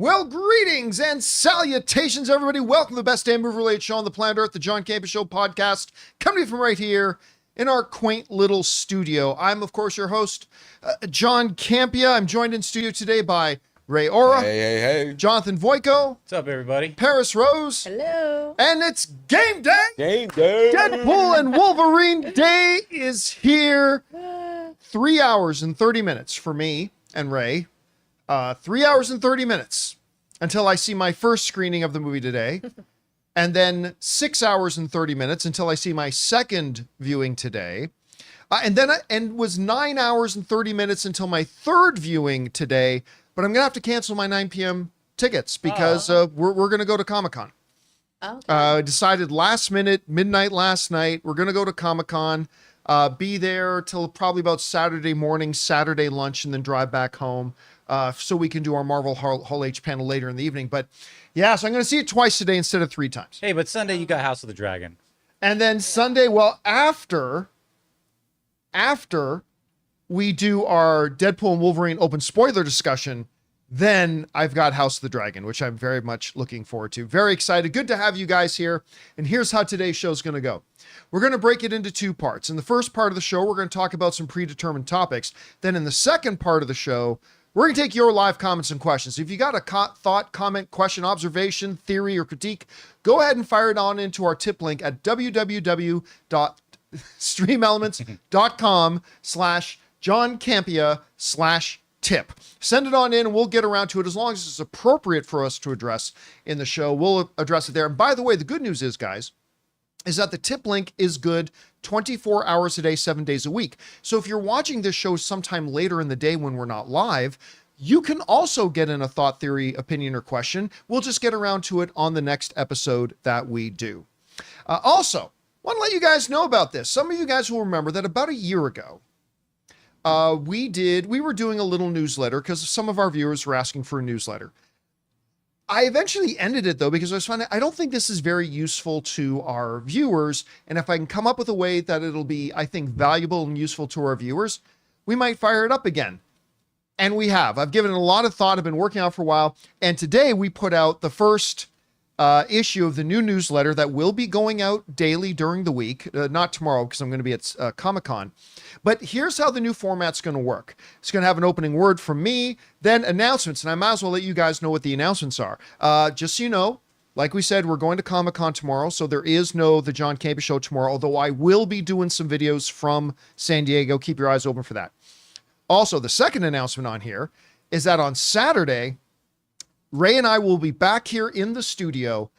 Well, greetings and salutations, everybody. Welcome to the best damn movie-related show on the planet Earth, the John Campea Show podcast, coming from right here in our quaint little studio. I'm, of course, your host, John Campea. I'm joined in studio today by Ray Ora. Hey. Jonathan Voico. What's up, everybody? Paris Rose. Hello. And it's game day. Game day. Deadpool and Wolverine Day is here. 3 hours and 30 minutes for me and Ray. 3 hours and 30 minutes until I see my first screening of the movie today. And then 6 hours and 30 minutes until I see my second viewing today. And then it was 9 hours and 30 minutes until my third viewing today. But I'm going to have to cancel my 9 p.m. tickets because we're going to go to Comic-Con. Okay. Decided last minute, midnight last night, we're going to go to Comic-Con, be there till probably about Saturday morning, Saturday lunch, and then drive back home. So we can do our Marvel Hall H panel later in the evening. But yeah, so I'm going to see it twice today instead of 3 times. Hey, but Sunday you got House of the Dragon. And then Sunday, well, after we do our Deadpool and Wolverine open spoiler discussion, then I've got House of the Dragon, which I'm very much looking forward to. Very excited. Good to have you guys here. And here's how today's show is going to go. We're going to break it into 2 parts. In the first part of the show, we're going to talk about some predetermined topics. Then in the second part of the show, we're going to take your live comments and questions. If you got a thought, comment, question, observation, theory, or critique, go ahead and fire it on into our tip link at www.streamelements.com/John Campea/tip. Send it on in and we'll get around to it as long as it's appropriate for us to address in the show. We'll address it there. And by the way, the good news is, guys, is that the tip link is good 24 hours a day, 7 days a week. So if you're watching this show sometime later in the day when we're not live, you can also get in a thought, theory, opinion, or question. We'll just get around to it on the next episode that we do. Also, want to let you guys know about this. Some of you guys will remember that about a year ago, we were doing a little newsletter because some of our viewers were asking for a newsletter. I eventually ended it though, because I was finding, I don't think this is very useful to our viewers. And if I can come up with a way that it'll be, I think, valuable and useful to our viewers, we might fire it up again. And we have. I've given it a lot of thought. I've been working on it for a while. And today we put out the first issue of the new newsletter that will be going out daily during the week. Not tomorrow, because I'm going to be at Comic-Con. But here's how the new format's going to work. It's going to have an opening word from me, then announcements. And I might as well let you guys know what the announcements are. Just so you know, like we said, we're going to Comic-Con tomorrow. So there is no The John Campea Show tomorrow, although I will be doing some videos from San Diego. Keep your eyes open for that. Also, the second announcement on here is that on Saturday, Ray and I will be back here in the studio,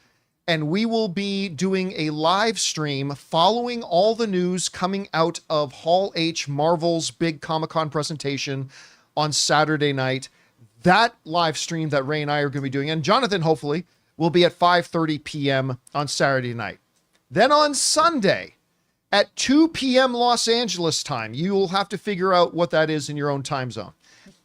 and we will be doing a live stream following all the news coming out of Hall H, Marvel's big Comic-Con presentation on Saturday night. That live stream that Ray and I are going to be doing, and Jonathan, hopefully, will be at 5:30 p.m. on Saturday night. Then on Sunday, at 2 p.m. Los Angeles time, you will have to figure out what that is in your own time zone.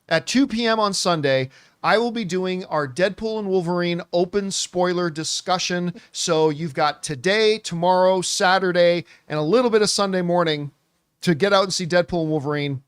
At 2 p.m. on Sunday, I will be doing our Deadpool and Wolverine open spoiler discussion. So you've got today, tomorrow, Saturday, and a little bit of Sunday morning to get out and see Deadpool and Wolverine.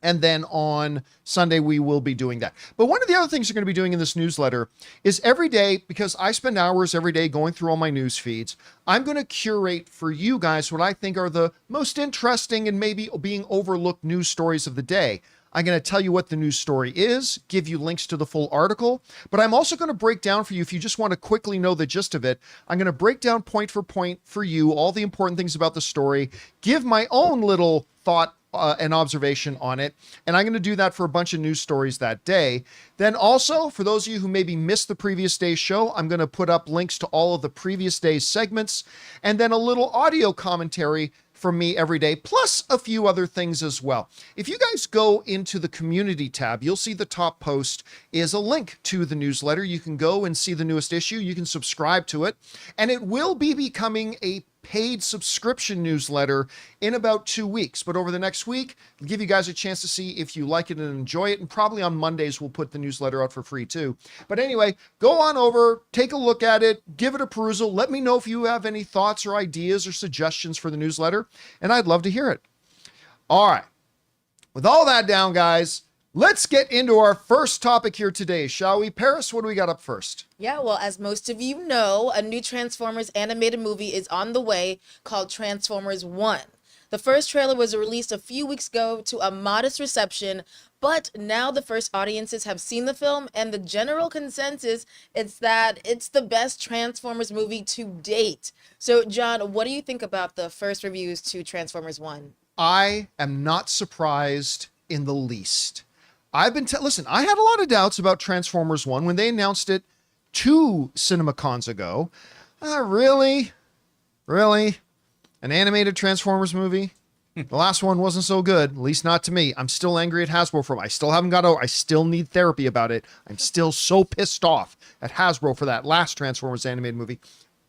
And then on Sunday, we will be doing that. But one of the other things you're going to be doing in this newsletter is every day, because I spend hours every day going through all my news feeds, I'm going to curate for you guys what I think are the most interesting and maybe being overlooked news stories of the day. I'm going to tell you what the news story is, give you links to the full article, but I'm also going to break down for you, if you just want to quickly know the gist of it, I'm going to break down point for point for you all the important things about the story, give my own little thought and observation on it, and I'm going to do that for a bunch of news stories that day. Then also, for those of you who maybe missed the previous day's show, I'm going to put up links to all of the previous day's segments, and then a little audio commentary from me every day, plus a few other things as well. If you guys go into the community tab, you'll see the top post is a link to the newsletter. You can go and see the newest issue. You can subscribe to it, and it will be becoming a paid subscription newsletter in about 2 weeks. But over the next week, I'll give you guys a chance to see if you like it and enjoy it. And probably on Mondays, we'll put the newsletter out for free too. But anyway, go on over, take a look at it, give it a perusal. Let me know if you have any thoughts or ideas or suggestions for the newsletter, and I'd love to hear it. All right. With all that down, guys, Let's get into our first topic here today, shall we? Paris, what do we got up first? Yeah, well, as most of you know, a new Transformers animated movie is on the way called Transformers 1. The first trailer was released a few weeks ago to a modest reception, but now the first audiences have seen the film, and the general consensus is that it's the best Transformers movie to date. So, John, what do you think about the first reviews to Transformers 1? I am not surprised in the least. Listen, I had a lot of doubts about Transformers 1 when they announced it 2 CinemaCons ago. Really? An animated Transformers movie? The last one wasn't so good, at least not to me. I'm still angry at Hasbro for it. I still haven't got over. I still need therapy about it. I'm still so pissed off at Hasbro for that last Transformers animated movie.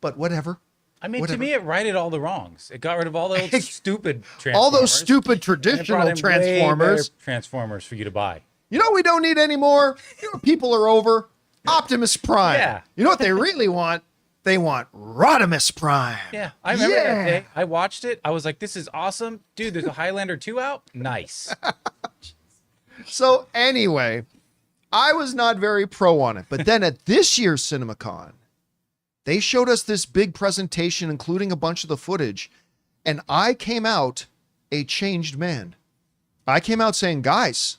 But whatever. I mean, Whatever. to me, it righted all the wrongs. It got rid of all those stupid Transformers. All those stupid and it brought traditional in way Transformers. better Transformers for you to buy. You know what we don't need anymore? You know what people are over? Optimus Prime. Yeah. You know what they really want? They want Rodimus Prime. Yeah, I remember that day. I watched it. I was like, this is awesome. Dude, there's a Highlander 2 out? Nice. So anyway, I was not very pro on it. But then at this year's CinemaCon, they showed us this big presentation, including a bunch of the footage. And I came out a changed man. I came out saying, guys,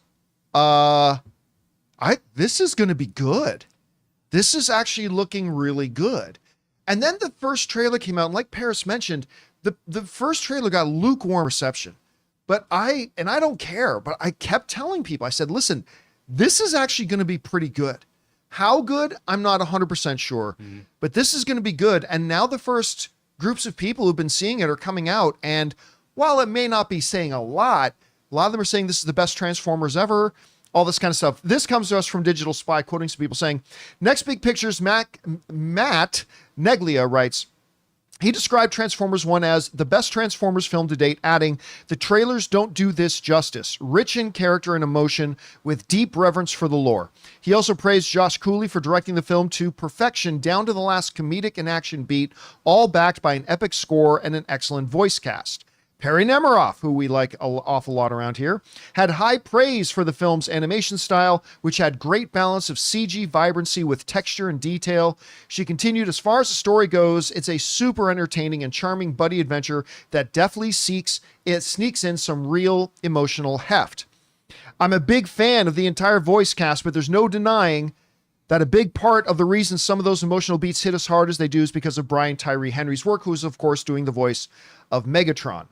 this is going to be good. This is actually looking really good. And then the first trailer came out, and like Paris mentioned, the first trailer got lukewarm reception. But I don't care, but I kept telling people, I said, listen, this is actually going to be pretty good. How good? I'm not 100% sure, but this is going to be good. And now the first groups of people who've been seeing it are coming out. And while it may not be saying a lot of them are saying this is the best Transformers ever, all this kind of stuff. This comes to us from Digital Spy, quoting some people saying, Next Big Picture's Matt Neglia writes, he described Transformers 1 as the best Transformers film to date, adding, the trailers don't do this justice. Rich in character and emotion with deep reverence for the lore. He also praised Josh Cooley for directing the film to perfection down to the last comedic and action beat, all backed by an epic score and an excellent voice cast. Perry Nemiroff, who we like an awful lot around here, had high praise for the film's animation style, which had great balance of CG vibrancy with texture and detail. She continued, as far as the story goes, it's a super entertaining and charming buddy adventure that definitely sneaks in some real emotional heft. I'm a big fan of the entire voice cast, but there's no denying that a big part of the reason some of those emotional beats hit as hard as they do is because of Brian Tyree Henry's work, who's, of course, doing the voice of Megatron.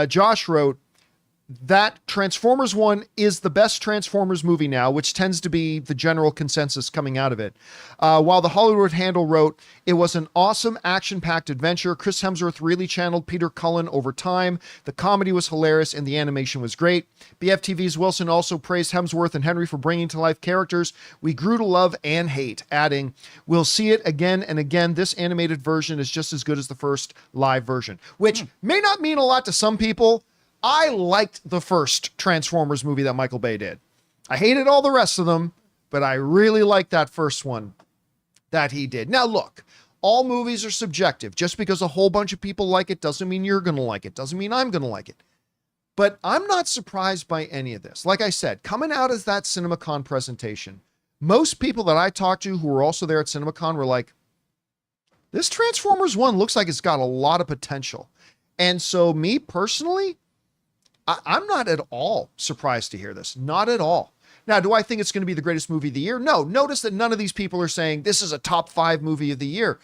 Josh wrote that Transformers 1 is the best Transformers movie now, which tends to be the general consensus coming out of it. While the Hollywood Handle wrote, it was an awesome action-packed adventure. Chris Hemsworth really channeled Peter Cullen over time. The comedy was hilarious and the animation was great. BFTV's Wilson also praised Hemsworth and Henry for bringing to life characters we grew to love and hate, adding, we'll see it again and again. This animated version is just as good as the first live version, which may not mean a lot to some people. I liked the first Transformers movie that Michael Bay did. I hated all the rest of them, but I really liked that first one that he did. Now, look, all movies are subjective. Just because a whole bunch of people like it doesn't mean you're going to like it. Doesn't mean I'm going to like it. But I'm not surprised by any of this. Like I said, coming out as that CinemaCon presentation, most people that I talked to who were also there at CinemaCon were like, this Transformers 1 looks like it's got a lot of potential. And so me personally, I'm not at all surprised to hear this. Not at all. Now, do I think it's going to be the greatest movie of the year? No. Notice that none of these people are saying this is a top 5 movie of the year,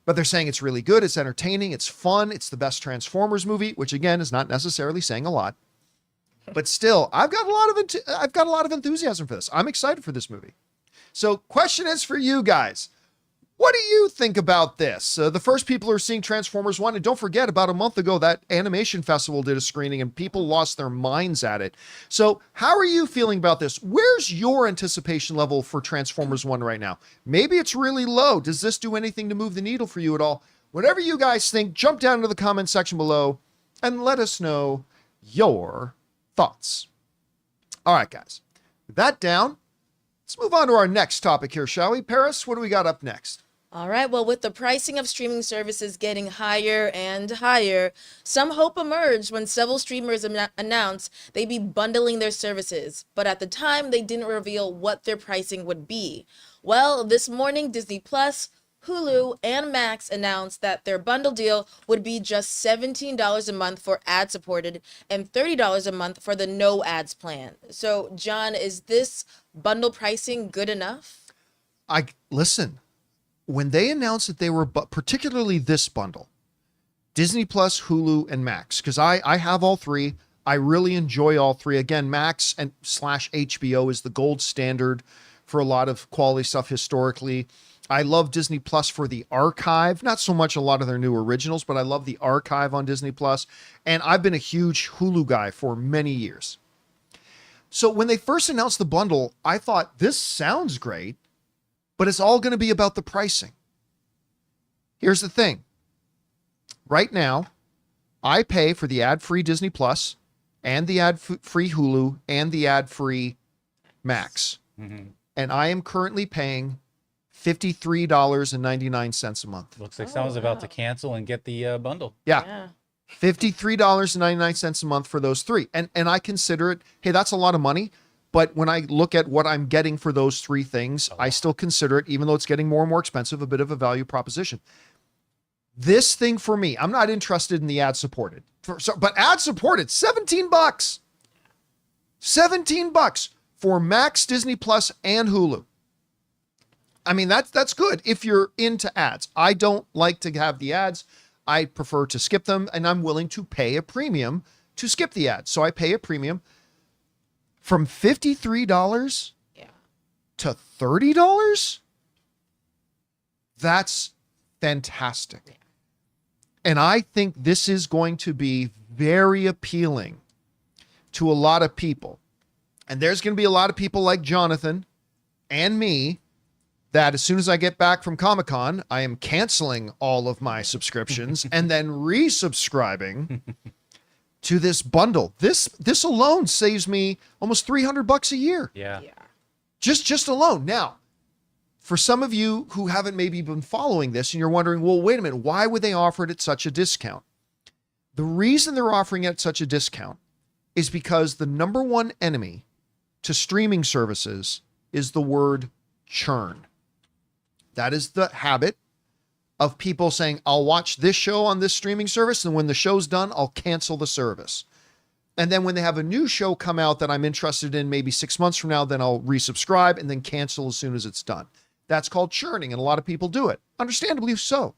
but they're saying it's really good. It's entertaining. It's fun. It's the best Transformers movie, which again is not necessarily saying a lot, but still, I've got a lot of enthusiasm for this. I'm excited for this movie. So question is for you guys. What do you think about this? The first people are seeing Transformers 1, and don't forget, about a month ago, that Animation Festival did a screening, and people lost their minds at it. So how are you feeling about this? Where's your anticipation level for Transformers 1 right now? Maybe it's really low. Does this do anything to move the needle for you at all? Whatever you guys think, jump down into the comment section below and let us know your thoughts. All right, guys. With that down, let's move on to our next topic here, shall we? Paris, what do we got up next? All right. Well, with the pricing of streaming services getting higher and higher, some hope emerged when several streamers announced they'd be bundling their services. But at the time, they didn't reveal what their pricing would be. Well, this morning, Disney Plus, Hulu, and Max announced that their bundle deal would be just $17 a month for ad-supported and $30 a month for the no ads plan. So, John, is this bundle pricing good enough? Listen. When they announced that they were, particularly this bundle, Disney Plus, Hulu, and Max, because I have all three. I really enjoy all three. Again, Max and / HBO is the gold standard for a lot of quality stuff historically. I love Disney Plus for the archive, not so much a lot of their new originals, but I love the archive on Disney Plus. And I've been a huge Hulu guy for many years. So when they first announced the bundle, I thought this sounds great. But it's all going to be about the pricing. Here's the thing. Right now, I pay for the ad-free Disney Plus and the ad-free Hulu and the ad-free Max. Mm-hmm. And I am currently paying $53.99 a month. Looks like someone's about to cancel and get the bundle. Yeah. $53.99 a month for those three. And I consider it, hey, that's a lot of money. But when I look at what I'm getting for those three things, I still consider it, even though it's getting more and more expensive, a bit of a value proposition. This thing for me, I'm not interested in the ad-supported. But ad-supported, $17. $17 for Max, Disney Plus, and Hulu. I mean, that's good if you're into ads. I don't like to have the ads. I prefer to skip them, and I'm willing to pay a premium to skip the ads. So I pay a premium. From $53 to $30, that's fantastic. And I think this is going to be very appealing to a lot of people. And there's going to be a lot of people like Jonathan and me that as soon as I get back from Comic-Con, I am canceling all of my subscriptions and then resubscribing to this bundle. This alone saves me almost $300 a year. Yeah. Just alone. Now, for some of you who haven't maybe been following this and you're wondering, well, wait a minute, why would they offer it at such a discount? The reason they're offering it at such a discount is because the number one enemy to streaming services is the word churn. That is the habit of people saying, I'll watch this show on this streaming service, and when the show's done, I'll cancel the service. And then when they have a new show come out that I'm interested in maybe 6 months from now, then I'll resubscribe and then cancel as soon as it's done. That's called churning, and a lot of people do it. Understandably so.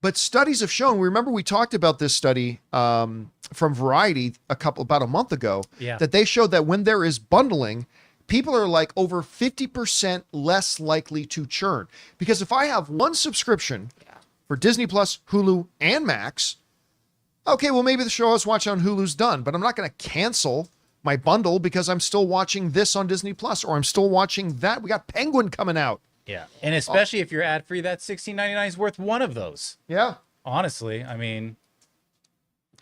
But studies have shown, remember we talked about this study from Variety about a month ago, that they showed that when there is bundling, people are like over 50% less likely to churn. Because if I have one subscription for Disney Plus, Hulu, and Max, okay, well, maybe the show I was watching on Hulu's done, but I'm not going to cancel my bundle because I'm still watching this on Disney Plus, or I'm still watching that. We got Penguin coming out. Yeah. And especially if you're ad free, that $16.99 is worth one of those. Yeah. Honestly, I mean.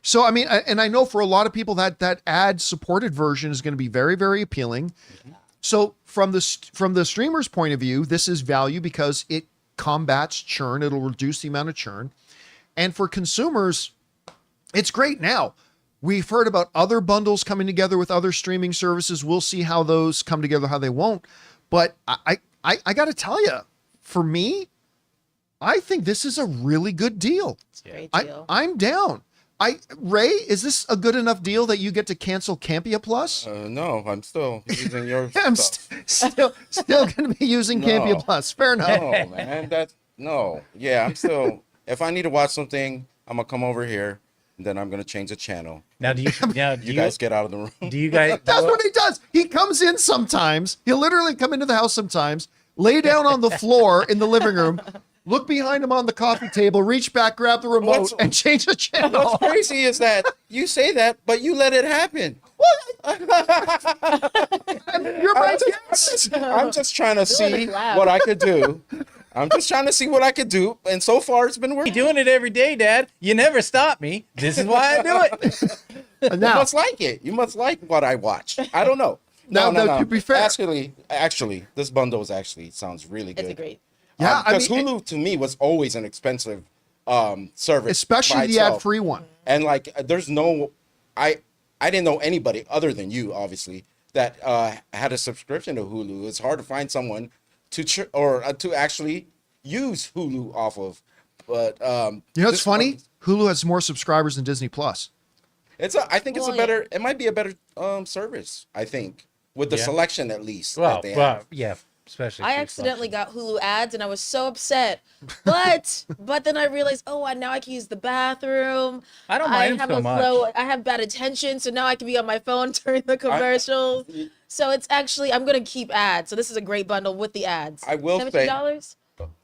So, I mean, and I know for a lot of people that ad supported version is going to be very, very appealing. Mm-hmm. So from the streamer's point of view, this is value because it combats churn. It'll reduce the amount of churn. And for consumers, it's great. Now, we've heard about other bundles coming together with other streaming services. We'll see how those come together, how they won't. But I got to tell you, for me, I think this is a really good deal. It's a great deal. I'm down. Ray, is this a good enough deal that you get to cancel Campea Plus? No, I'm still using your I'm stuff. still going to be using Campea Plus. Fair enough. No, man, I'm still. If I need to watch something, I'm gonna come over here, and then I'm gonna change the channel. Now, do you guys get out of the room? Do you guys? That's what he does. He comes in sometimes. He'll literally come into the house sometimes, lay down on the floor in the living room, look behind him on the coffee table, reach back, grab the remote, and change the channel. What's crazy is that you say that, but you let it happen. You're my guest. I'm just trying to see what I could do. I'm just trying to see what I could do, and so far it's been working. You're doing it every day, Dad. You never stop me. This is why I do it. You must like it. You must like what I watch. I don't know. No. To be fair, Actually, this bundle sounds really good. It's a great. Yeah, I because mean, Hulu to me was always an expensive service, especially by the itself. ad-free one. And like, there's no, I didn't know anybody other than you, obviously, that had a subscription to Hulu. It's hard to find someone to to actually use Hulu off of. But You know what's funny? Hulu has more subscribers than Disney Plus. I think it's Well, a better. It might be a better service. I think with the Yeah. selection at least. Well, that they have. yeah, especially. I through accidentally selection. got Hulu ads and I was so upset. But then I realized, now I can use the bathroom. I don't mind them so much. I have bad attention, so now I can be on my phone during the commercials. So it's actually I'm gonna keep ads. So this is a great bundle with the ads. I will say- $17?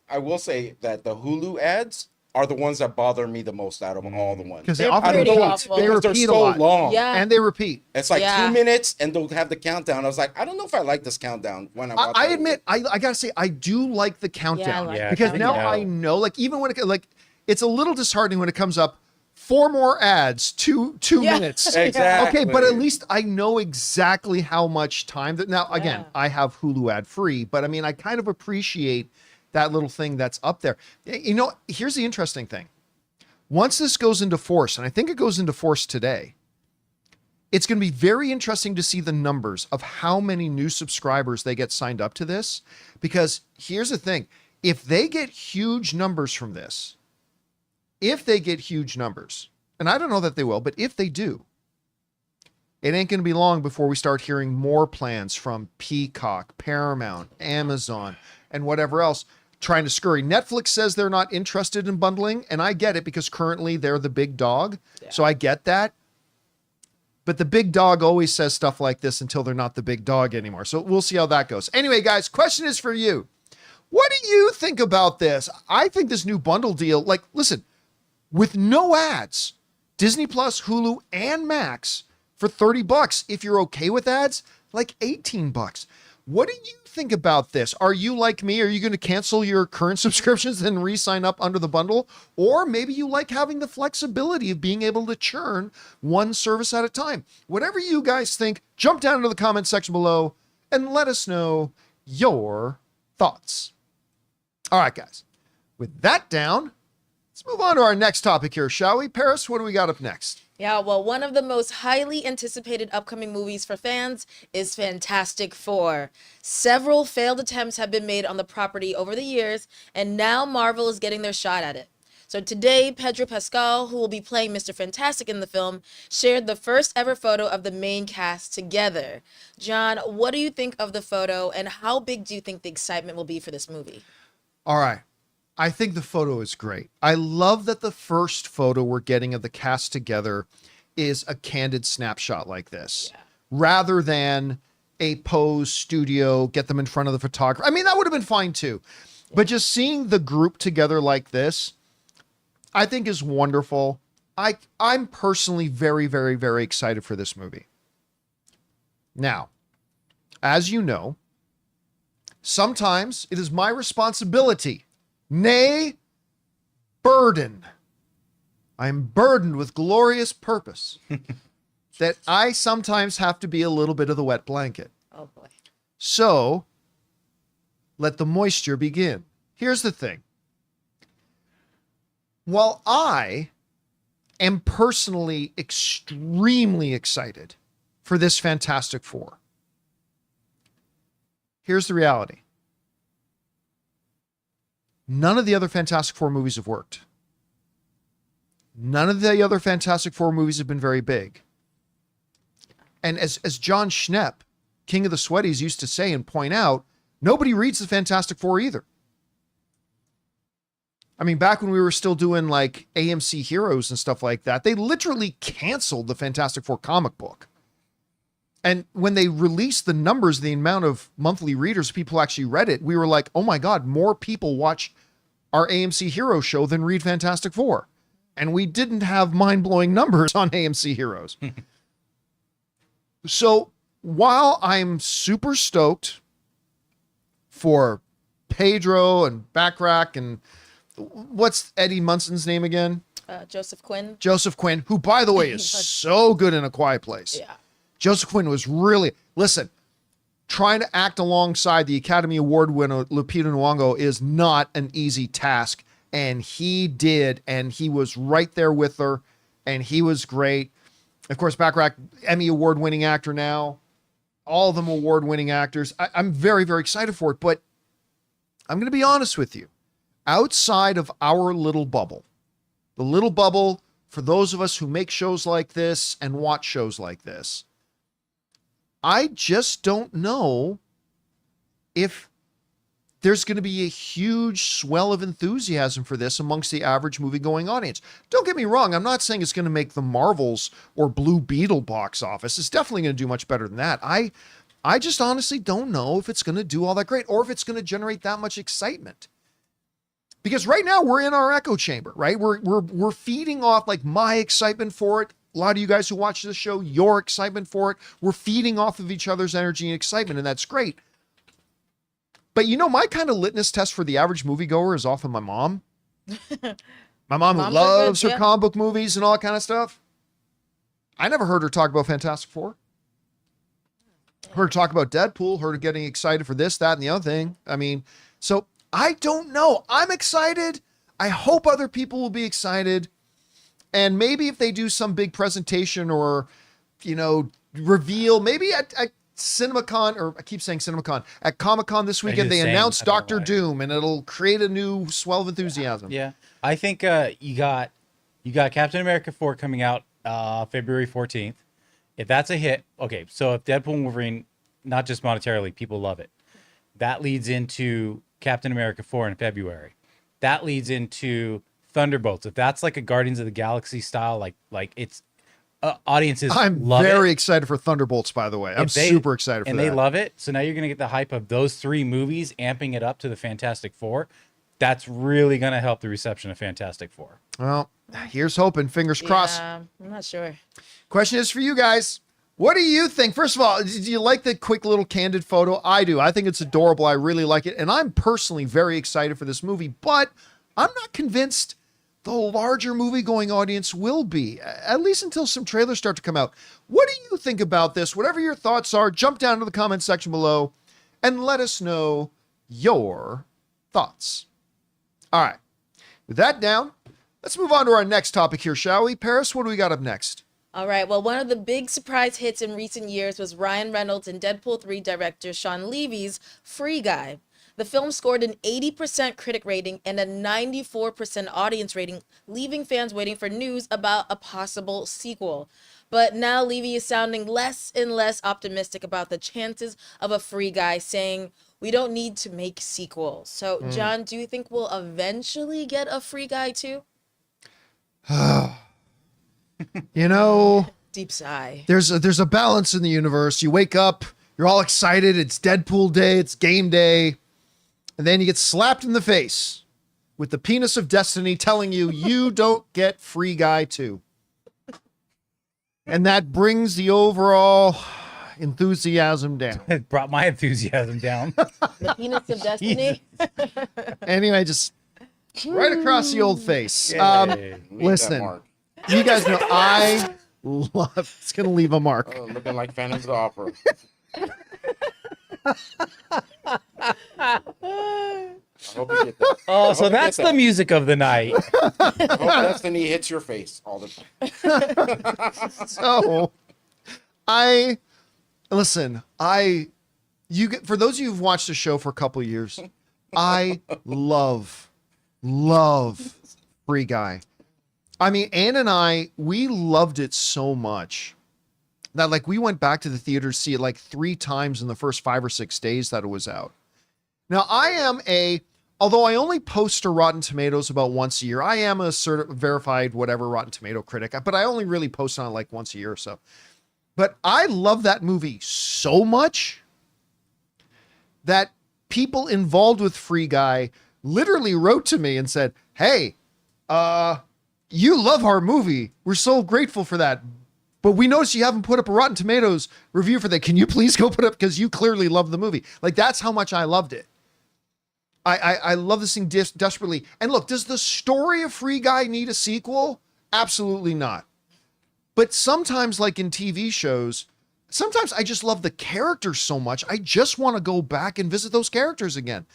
I will say that the Hulu ads are the ones that bother me the most out of all the ones. Because they They're often pretty repeat. awful. They Because they're repeat a so lot. long. Yeah. And they repeat. It's like Yeah. 2 minutes, and they'll have the countdown. I was like, I don't know if I like this countdown when I'm. I admit, I gotta say, I do like the countdown like Yeah, because the now countdown. I know, like, even when it's a little disheartening when it comes up 4 more ads, two Yeah. minutes. Exactly. Okay, but at least I know exactly how much time that now, again, Yeah. I have Hulu ad free, but I mean, I kind of appreciate that little thing that's up there. You know, here's the interesting thing. Once this goes into force, and I think it goes into force today, it's going to be very interesting to see the numbers of how many new subscribers they get signed up to this. Because here's the thing. If they get huge numbers from this, and I don't know that they will, but if they do, it ain't going to be long before we start hearing more plans from Peacock, Paramount, Amazon, and whatever else trying to scurry. Netflix says they're not interested in bundling, and I get it because currently they're the big dog. So I get that. But the big dog always says stuff like this until they're not the big dog anymore. So we'll see how that goes. Anyway, guys, question is for you. What do you think about this? I think this new bundle deal, like, listen, with no ads, Disney Plus, Hulu, and Max for $30. If you're okay with ads, like $18. What do you think about this? Are you like me? Are you going to cancel your current subscriptions and re-sign up under the bundle? Or maybe you like having the flexibility of being able to churn one service at a time. Whatever you guys think, jump down into the comment section below and let us know your thoughts. All right, guys. With that down, let's move on to our next topic here, shall we? Paris, what do we got up next? Yeah, well, one of the most highly anticipated upcoming movies for fans is Fantastic Four. Several failed attempts have been made on the property over the years, and now Marvel is getting their shot at it. So today, Pedro Pascal, who will be playing Mr. Fantastic in the film, shared the first ever photo of the main cast together. John, what do you think of the photo, and how big do you think the excitement will be for this movie? All right. I think the photo is great. I love that the first photo we're getting of the cast together is a candid snapshot like this, rather than a pose studio, get them in front of the photographer. I mean, that would have been fine too. But just seeing the group together like this, I think is wonderful. I'm personally very, very, very excited for this movie. Now, as you know, sometimes it is my responsibility, nay, burden. I am burdened with glorious purpose that I sometimes have to be a little bit of the wet blanket. Oh boy. So let the moisture begin. Here's the thing. While I am personally extremely excited for this Fantastic Four, here's the reality. None of the other Fantastic Four movies have worked. None of the other Fantastic Four movies have been very big. And as John Schnepp, King of the Sweaties, used to say and point out, nobody reads the Fantastic Four either. I mean, back when we were still doing like AMC Heroes and stuff like that, they literally canceled the Fantastic Four comic book. And when they released the numbers, the amount of monthly readers, people actually read it, we were like, oh my God, more people watch our AMC Heroes show than read Fantastic Four. And we didn't have mind-blowing numbers on AMC Heroes. So while I'm super stoked for Pedro and Bachrach and what's Eddie Munson's name again? Joseph Quinn. Joseph Quinn, who, by the way, is so good in A Quiet Place. Yeah. Joseph Quinn was really, listen, trying to act alongside the Academy Award winner Lupita Nyong'o is not an easy task. And he did, and he was right there with her, and he was great. Of course, Bachrach, Emmy Award-winning actor now. All of them award-winning actors. I'm very, very excited for it, but I'm going to be honest with you. Outside of our little bubble, the little bubble for those of us who make shows like this and watch shows like this, I just don't know if there's going to be a huge swell of enthusiasm for this amongst the average movie-going audience. Don't get me wrong. I'm not saying it's going to make the Marvels or Blue Beetle box office. It's definitely going to do much better than that. I just honestly don't know if it's going to do all that great or if it's going to generate that much excitement. Because right now we're in our echo chamber, right? We're feeding off like my excitement for it. A lot of you guys who watch this show, your excitement for it. We're feeding off of each other's energy and excitement, and that's great. But you know, my kind of litmus test for the average moviegoer is often my mom. My mom who loves her comic book movies and all that kind of stuff. I never heard her talk about Fantastic Four. Heard her talk about Deadpool, heard her getting excited for this, that, and the other thing. I mean, so I don't know. I'm excited. I hope other people will be excited. And maybe if they do some big presentation or, you know, reveal, maybe at CinemaCon, or I keep saying CinemaCon, at Comic-Con this weekend, they announced Doctor Doom, and it'll create a new swell of enthusiasm. Yeah. I think you got Captain America 4 coming out February 14th. If that's a hit, okay, so if Deadpool and Wolverine, not just monetarily, people love it. That leads into Captain America 4 in February. That leads into Thunderbolts. If that's like a Guardians of the Galaxy style, like it's audiences I'm love very it. excited for Thunderbolts, by the way. I'm super excited for that. And they love it. So now you're going to get the hype of those three movies amping it up to the Fantastic Four. That's really going to help the reception of Fantastic Four. Well, here's hoping. Fingers crossed. I'm not sure. Question is for you guys. What do you think? First of all, do you like the quick little candid photo? I do. I think it's adorable. I really like it. And I'm personally very excited for this movie, but I'm not convinced the larger movie-going audience will be, at least until some trailers start to come out. What do you think about this? Whatever your thoughts are, jump down to the comment section below and let us know your thoughts. All right. With that down, let's move on to our next topic here, shall we? Paris, what do we got up next? All right. Well, one of the big surprise hits in recent years was Ryan Reynolds and Deadpool 3 director Sean Levy's Free Guy. The film scored an 80% critic rating and a 94% audience rating, leaving fans waiting for news about a possible sequel. But now Levy is sounding less and less optimistic about the chances of a Free Guy, saying, "We don't need to make sequels." So, John, do you think we'll eventually get a Free Guy too? You know, Deep sigh. there's a balance in the universe. You wake up, you're all excited. It's Deadpool day. It's game day. And then you get slapped in the face with the penis of destiny telling you you don't get Free Guy 2. And that brings the overall enthusiasm down. It brought my enthusiasm down. The penis of destiny. Anyway, just right across the old face. Leave that Listen, mark. you guys know I love, it's going to leave a mark. Oh, looking like Phantom of the Opera. I hope you get that. Oh, so that's the music of the night. I hope destiny hits your face all the time. So for those of you who've watched the show for a couple of years, I love Free Guy. I mean, Ann and I, we loved it so much that like we went back to the theater to see it like 3 times in the first 5 or 6 days that it was out. Now although I only post to Rotten Tomatoes about once a year, I am a verified whatever Rotten Tomato critic, but I only really post on it like once a year or so. But I love that movie so much that people involved with Free Guy literally wrote to me and said, "Hey, you love our movie. We're so grateful for that. But we noticed you haven't put up a Rotten Tomatoes review for that. Can you please go put up, because you clearly love the movie." Like, that's how much I loved it. I love this thing desperately. And look, does the story of Free Guy need a sequel? Absolutely not. But sometimes, like in TV shows, sometimes I just love the characters so much. I just want to go back and visit those characters again.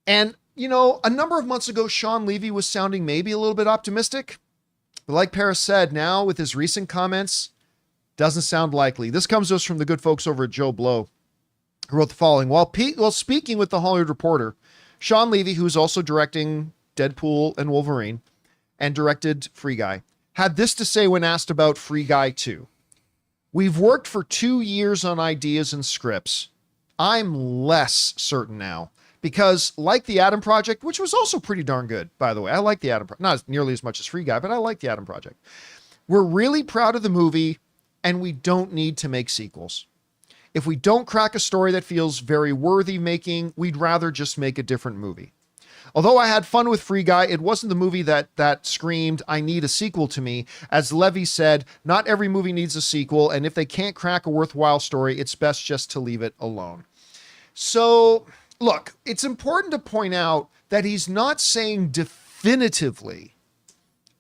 And, you know, a number of months ago, Sean Levy was sounding maybe a little bit optimistic. But like Paris said, now with his recent comments, doesn't sound likely. This comes to us from the good folks over at Joe Blow, who wrote the following. While speaking with the Hollywood Reporter, Sean Levy, who's also directing Deadpool and Wolverine and directed Free Guy, had this to say when asked about Free Guy 2. We've worked for 2 years on ideas and scripts. I'm less certain now. Because like the Adam Project, which was also pretty darn good, by the way. I like the Adam Project. Not nearly as much as Free Guy, but I like the Adam Project. We're really proud of the movie, and we don't need to make sequels. If we don't crack a story that feels very worthy making, we'd rather just make a different movie. Although I had fun with Free Guy, it wasn't the movie that screamed, I need a sequel to me. As Levy said, not every movie needs a sequel, and if they can't crack a worthwhile story, it's best just to leave it alone. So... look, it's important to point out that he's not saying definitively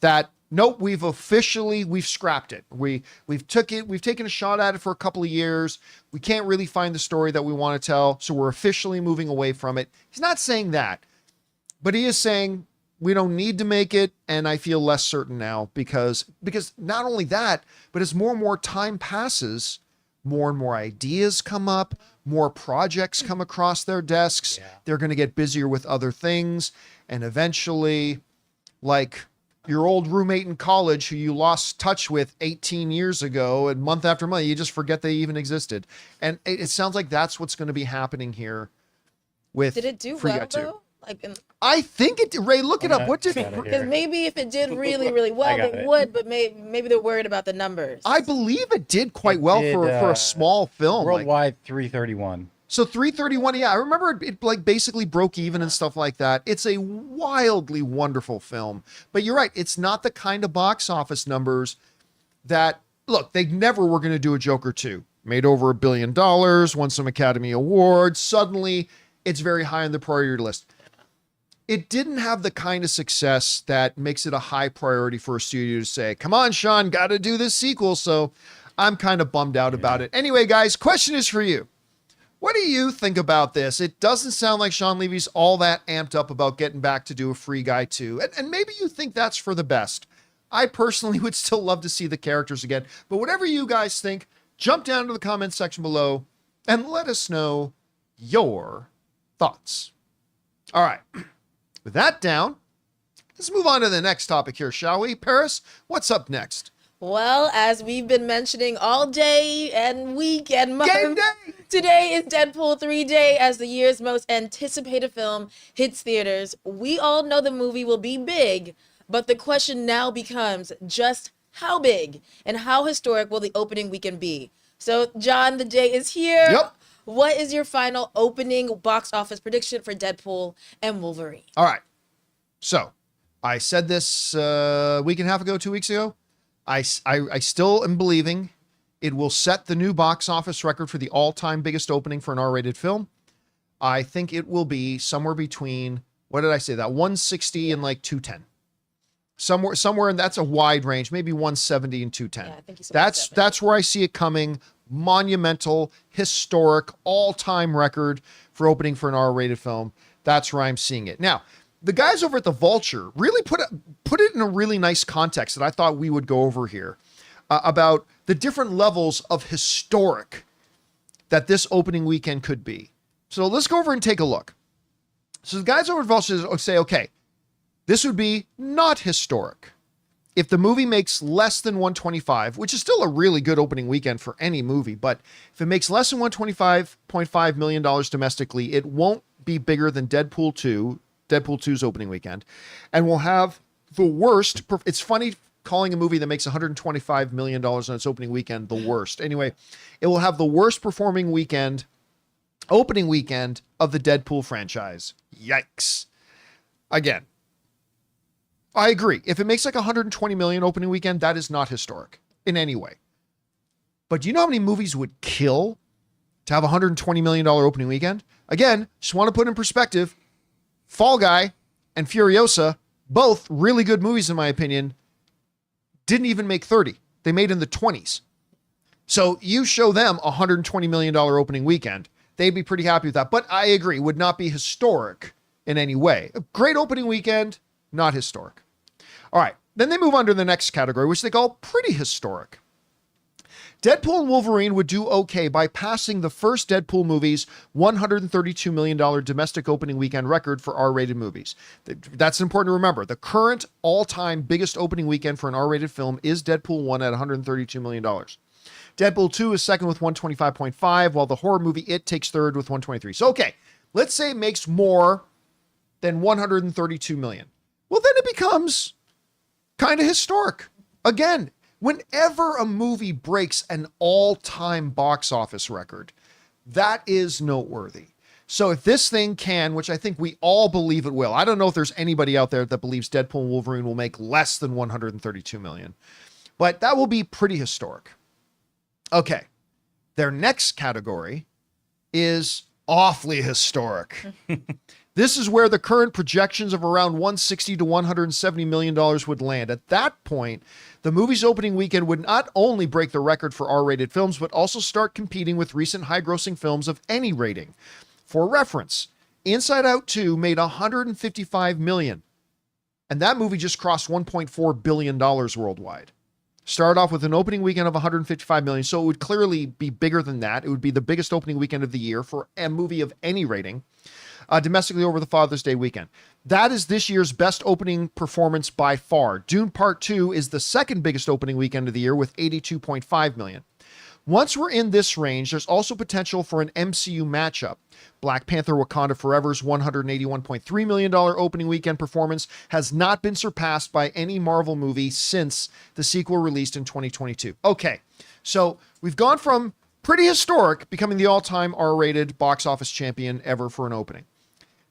that, nope, we've scrapped it. We've taken a shot at it for a couple of years. We can't really find the story that we want to tell, so we're officially moving away from it. He's not saying that, but he is saying we don't need to make it, and I feel less certain now because not only that, but as more and more time passes, more and more ideas come up, more projects come across their desks. Yeah. They're going to get busier with other things. And eventually, like your old roommate in college who you lost touch with 18 years ago, and month after month, you just forget they even existed. And it sounds like that's what's going to be happening here with Did it do Free well, Guy 2. though? I think it did. Ray, look it up. What did it? Because maybe if it did really, really well, they would, but maybe they're worried about the numbers. I believe it did quite well for a small film. Worldwide, 331. So 331, yeah, I remember it like basically broke even and stuff like that. It's a wildly wonderful film. But you're right, it's not the kind of box office numbers that, look, they never were going to do a Joker 2. Made over $1 billion, won some Academy Awards. Suddenly, it's very high on the priority list. It didn't have the kind of success that makes it a high priority for a studio to say, come on, Sean, got to do this sequel. So I'm kind of bummed out about it. Anyway, guys, question is for you. What do you think about this? It doesn't sound like Sean Levy's all that amped up about getting back to do a Free Guy 2. And maybe you think that's for the best. I personally would still love to see the characters again. But whatever you guys think, jump down to the comments section below and let us know your thoughts. All right. With that down, let's move on to the next topic here, shall we? Paris, what's up next? Well, as we've been mentioning all day and week and month, Game day! Today is Deadpool 3 Day as the year's most anticipated film hits theaters. We all know the movie will be big, but the question now becomes just how big and how historic will the opening weekend be? So, John, the day is here. Yep. What is your final opening box office prediction for Deadpool and Wolverine? All right. So I said this a week and a half ago, 2 weeks ago. I still am believing it will set the new box office record for the all-time biggest opening for an R-rated film. I think it will be somewhere between, what did I say, that 160 and like 210. Somewhere, and that's a wide range, maybe 170 and 210. Yeah, I think you said That's where I see it coming. Monumental, historic, all-time record for opening for an R-rated film. That's where I'm seeing it. Now, the guys over at The Vulture really put it in a really nice context that I thought we would go over here about the different levels of historic that this opening weekend could be. So let's go over and take a look. So the guys over at Vulture say, okay, this would be not historic if the movie makes less than 125, which is still a really good opening weekend for any movie, but if it makes less than $125.5 million domestically, it won't be bigger than Deadpool 2's opening weekend, and will have the worst. It's funny calling a movie that makes $125 million on its opening weekend the worst. Anyway, it will have the worst performing opening weekend of the Deadpool franchise. Yikes. Again, I agree. If it makes like 120 million opening weekend, that is not historic in any way. But do you know how many movies would kill to have a $120 million opening weekend? Again, just want to put in perspective, Fall Guy and Furiosa, both really good movies in my opinion, didn't even make 30. They made in the 20s. So you show them a $120 million opening weekend, they'd be pretty happy with that. But I agree, would not be historic in any way. A great opening weekend, not historic. All right. Then they move on to the next category, which they call pretty historic. Deadpool and Wolverine would do okay by passing the first Deadpool movie's $132 million domestic opening weekend record for R-rated movies. That's important to remember. The current all-time biggest opening weekend for an R-rated film is Deadpool 1 at $132 million. Deadpool 2 is second with 125.5, while the horror movie It takes third with 123. So, okay, let's say it makes more than 132 million. Well, then it becomes kind of historic. Again, whenever a movie breaks an all-time box office record, that is noteworthy. So if this thing can, which I think we all believe it will, I don't know if there's anybody out there that believes Deadpool and Wolverine will make less than 132 million, but that will be pretty historic. Okay, their next category is awfully historic. This is where the current projections of around $160 to $170 million would land. At that point, the movie's opening weekend would not only break the record for R-rated films, but also start competing with recent high-grossing films of any rating. For reference, Inside Out 2 made $155 million, and that movie just crossed $1.4 billion worldwide. Started off with an opening weekend of $155 million, so it would clearly be bigger than that. It would be the biggest opening weekend of the year for a movie of any rating. Domestically over the Father's Day weekend. That is this year's best opening performance by far. Dune Part 2 is the second biggest opening weekend of the year with $82.5 million. Once we're in this range, there's also potential for an MCU matchup. Black Panther Wakanda Forever's $181.3 million opening weekend performance has not been surpassed by any Marvel movie since the sequel released in 2022. Okay, so we've gone from pretty historic, becoming the all-time R-rated box office champion ever for an opening.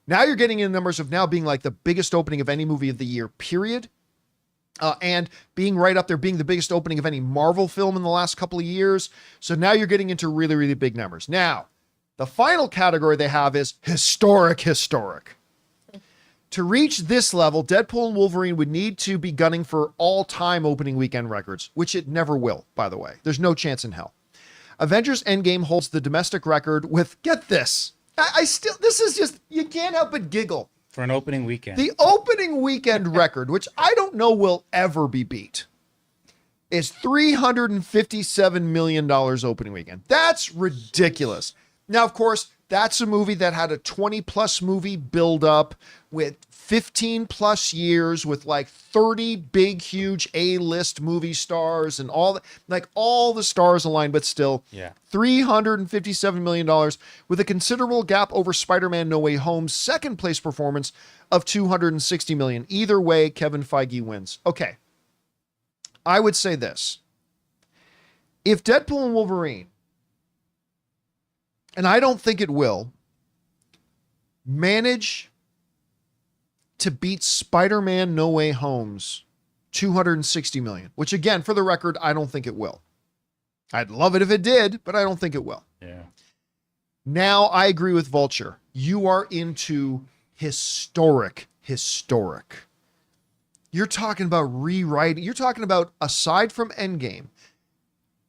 Now you're getting in numbers of now being like the biggest opening of any movie of the year, period. And being right up there, being the biggest opening of any Marvel film in the last couple of years. So now you're getting into really, really big numbers. Now, the final category they have is historic. To reach this level, Deadpool and Wolverine would need to be gunning for all-time opening weekend records, which it never will, by the way. There's no chance in hell. Avengers Endgame holds the domestic record with, get this, this is just, you can't help but giggle. For an opening weekend. The opening weekend record, which I don't know will ever be beat, is $357 million opening weekend. That's ridiculous. Now, of course, that's a movie that had a 20-plus movie build-up with 15-plus years with like 30 big, huge A-list movie stars and all the stars aligned, but still, yeah, $357 million with a considerable gap over Spider-Man No Way Home's second-place performance of $260 million. Either way, Kevin Feige wins. Okay, I would say this. If Deadpool and Wolverine, and I don't think it will, manage to beat Spider-Man No Way Home's $260 million, which again, for the record, I don't think it will. I'd love it if it did, but I don't think it will. Yeah. Now I agree with Vulture. You are into historic. You're talking about rewriting. You're talking about, aside from Endgame,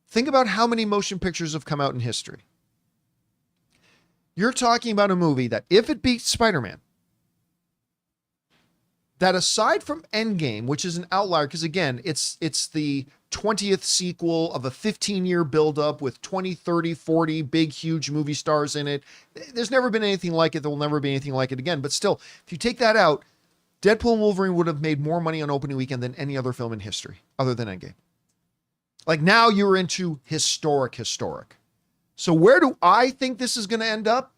think about how many motion pictures have come out in history. You're talking about a movie that, if it beats Spider-Man, that aside from Endgame, which is an outlier, because again, it's the 20th sequel of a 15-year buildup with 20, 30, 40 big, huge movie stars in it. There's never been anything like it. There will never be anything like it again. But still, if you take that out, Deadpool and Wolverine would have made more money on opening weekend than any other film in history, other than Endgame. Like, now you're into historic. So where do I think this is going to end up?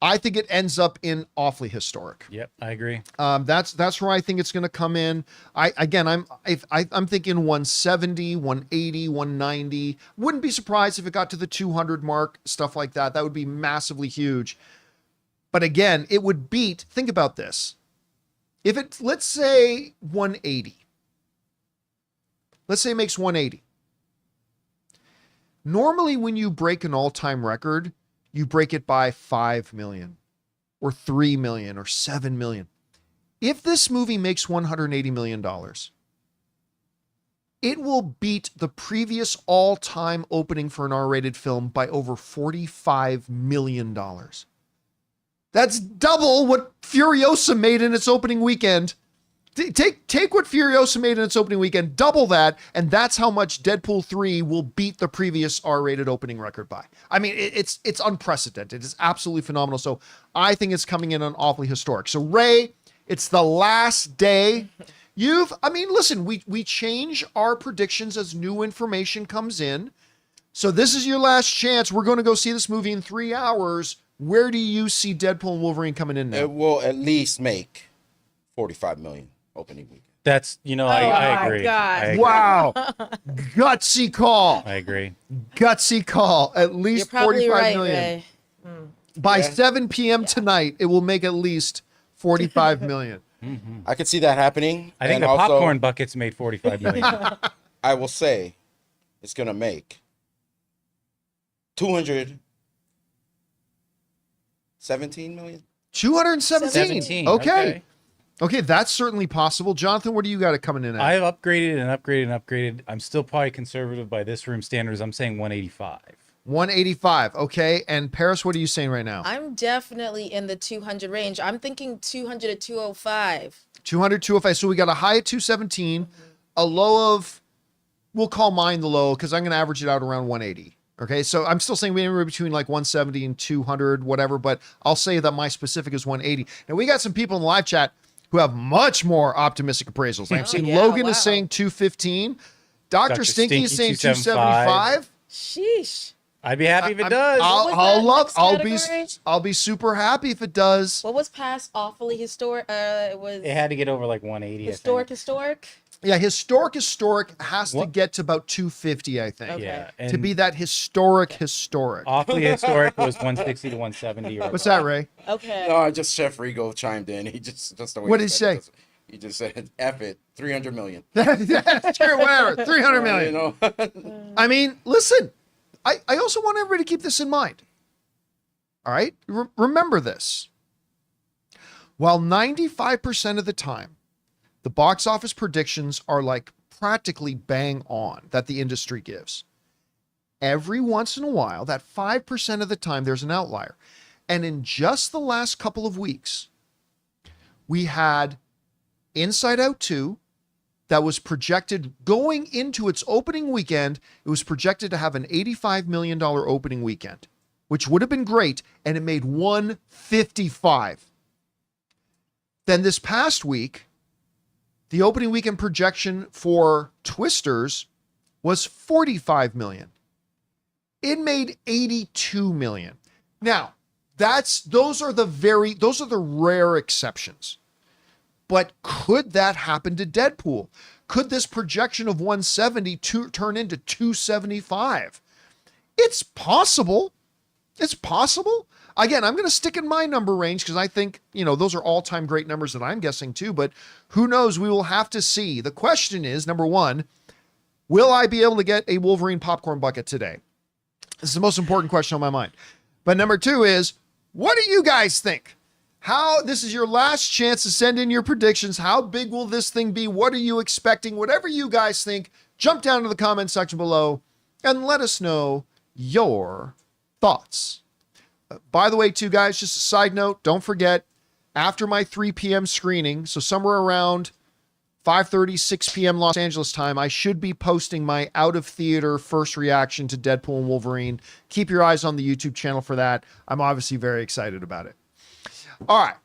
I think it ends up in awfully historic. Yep, I agree. That's where I think it's going to come in. I'm thinking 170, 180, 190. Wouldn't be surprised if it got to the 200 mark, stuff like that. That would be massively huge. But again, it would beat, think about this. If it, let's say 180. Let's say it makes 180. Normally when you break an all-time record, you break it by 5 million or 3 million or 7 million. If this movie makes $180 million, it will beat the previous all-time opening for an R-rated film by over $45 million. That's double what Furiosa made in its opening weekend. Take what Furiosa made in its opening weekend, double that, and that's how much Deadpool 3 will beat the previous R-rated opening record by. I mean, it's unprecedented. It's absolutely phenomenal. So I think it's coming in on awfully historic. So Ray, it's the last day. Listen, we change our predictions as new information comes in. So this is your last chance. We're going to go see this movie in 3 hours. Where do you see Deadpool and Wolverine coming in now? It will at least make 45 million opening weekend. That's, I agree. God. I agree. Wow. Gutsy call. I agree. Gutsy call. At least You're probably 45 right, million. Ray. By 7 p.m. tonight, it will make at least 45 million. I could see that happening. I think And the also, popcorn buckets made 45 million. I will say it's going to make 217 million. 217. 17. Okay, that's certainly possible. Jonathan, what do you got it coming in at? I've upgraded and upgraded and upgraded. I'm still probably conservative by this room standards. I'm saying 185. 185. Okay. And Paris, what are you saying right now? I'm definitely in the 200 range. I'm thinking 200 to 205. 200, 205. So we got a high at 217, a low of, we'll call mine the low because I'm going to average it out around 180. Okay. So I'm still saying we're between like 170 and 200, whatever, but I'll say that my specific is 180. Now we got some people in the live chat who have much more optimistic appraisals. I'm seeing yeah, Logan wow. is saying 215. Dr. Stinky is saying 275. 275. Sheesh. I'd be happy if it does. I'll be super happy if it does. What was past awfully historic? It was It had to get over like 180. historic. Yeah, historic has to get to about 250, I think. Okay. Yeah. To be that historic. Awfully historic was 160 to 170. Or What's that, Ray? Okay. No, just Chef Rigo chimed in. He just the way What did he say? He just said, "F it, 300 million." Sure, whatever. 300 million. You know? I mean, listen, I also want everybody to keep this in mind. All right? Remember this. While 95% of the time, the box office predictions are like practically bang on that the industry gives. Every once in a while, that 5% of the time, there's an outlier. And in just the last couple of weeks, we had Inside Out 2 that was projected going into its opening weekend. It was projected to have an $85 million opening weekend, which would have been great. And it made 155. Then this past week, the opening weekend projection for Twisters was 45 million. It made 82 million. Now, those are the rare exceptions. But could that happen to Deadpool? Could this projection of 170 turn into 275? It's possible. It's possible. Again, I'm going to stick in my number range because I think, those are all-time great numbers that I'm guessing too, but who knows? We will have to see. The question is, number one, will I be able to get a Wolverine popcorn bucket today? This is the most important question on my mind. But number two is, what do you guys think? This is your last chance to send in your predictions. How big will this thing be? What are you expecting? Whatever you guys think, jump down to the comment section below and let us know your thoughts. By the way, too, guys, just a side note, don't forget, after my 3 p.m. screening, so somewhere around 5:30, 6 p.m. Los Angeles time, I should be posting my out-of-theater first reaction to Deadpool and Wolverine. Keep your eyes on the YouTube channel for that. I'm obviously very excited about it. All right.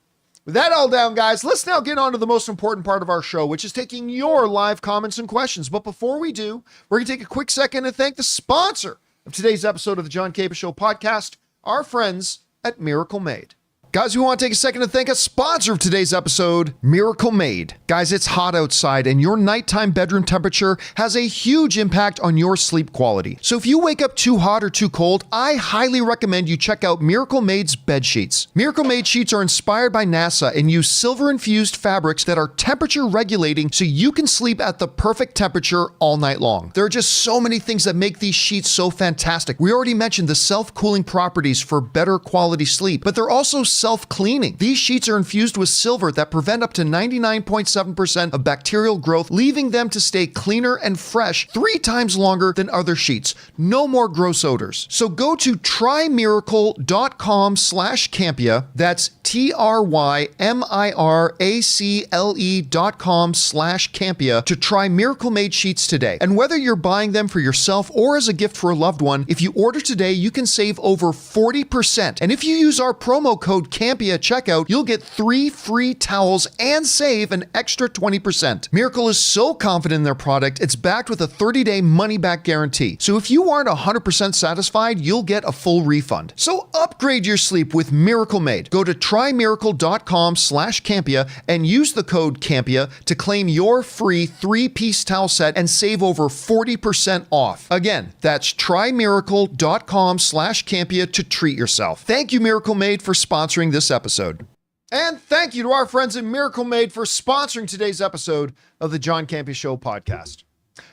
With that all down, guys, let's now get on to the most important part of our show, which is taking your live comments and questions. But before we do, we're going to take a quick second to thank the sponsor of today's episode of the John Campea Show podcast, our friends at Miracle Made. Guys, we want to take a second to thank a sponsor of today's episode, Miracle Made. Guys, it's hot outside and your nighttime bedroom temperature has a huge impact on your sleep quality. So if you wake up too hot or too cold, I highly recommend you check out Miracle Made's bed sheets. Miracle Made sheets are inspired by NASA and use silver-infused fabrics that are temperature regulating so you can sleep at the perfect temperature all night long. There are just so many things that make these sheets so fantastic. We already mentioned the self-cooling properties for better quality sleep, but they're also self-cleaning. These sheets are infused with silver that prevent up to 99.7% of bacterial growth, leaving them to stay cleaner and fresh 3 times longer than other sheets. No more gross odors. So go to trymiracle.com/Campea. That's TRYMIRACLE.com/Campea to try Miracle Made sheets today. And whether you're buying them for yourself or as a gift for a loved one, if you order today, you can save over 40%. And if you use our promo code Campea at checkout, you'll get 3 free towels and save an extra 20%. Miracle is so confident in their product, it's backed with a 30-day money-back guarantee. So if you aren't 100% satisfied, you'll get a full refund. So upgrade your sleep with Miracle Made. Go to trymiracle.com/Campea and use the code Campea to claim your free 3-piece towel set and save over 40% off. Again, that's trymiracle.com/Campea to treat yourself. Thank you, Miracle Made, for sponsoring this episode. And thank you to our friends at Miracle Made for sponsoring today's episode of the John Campea Show podcast.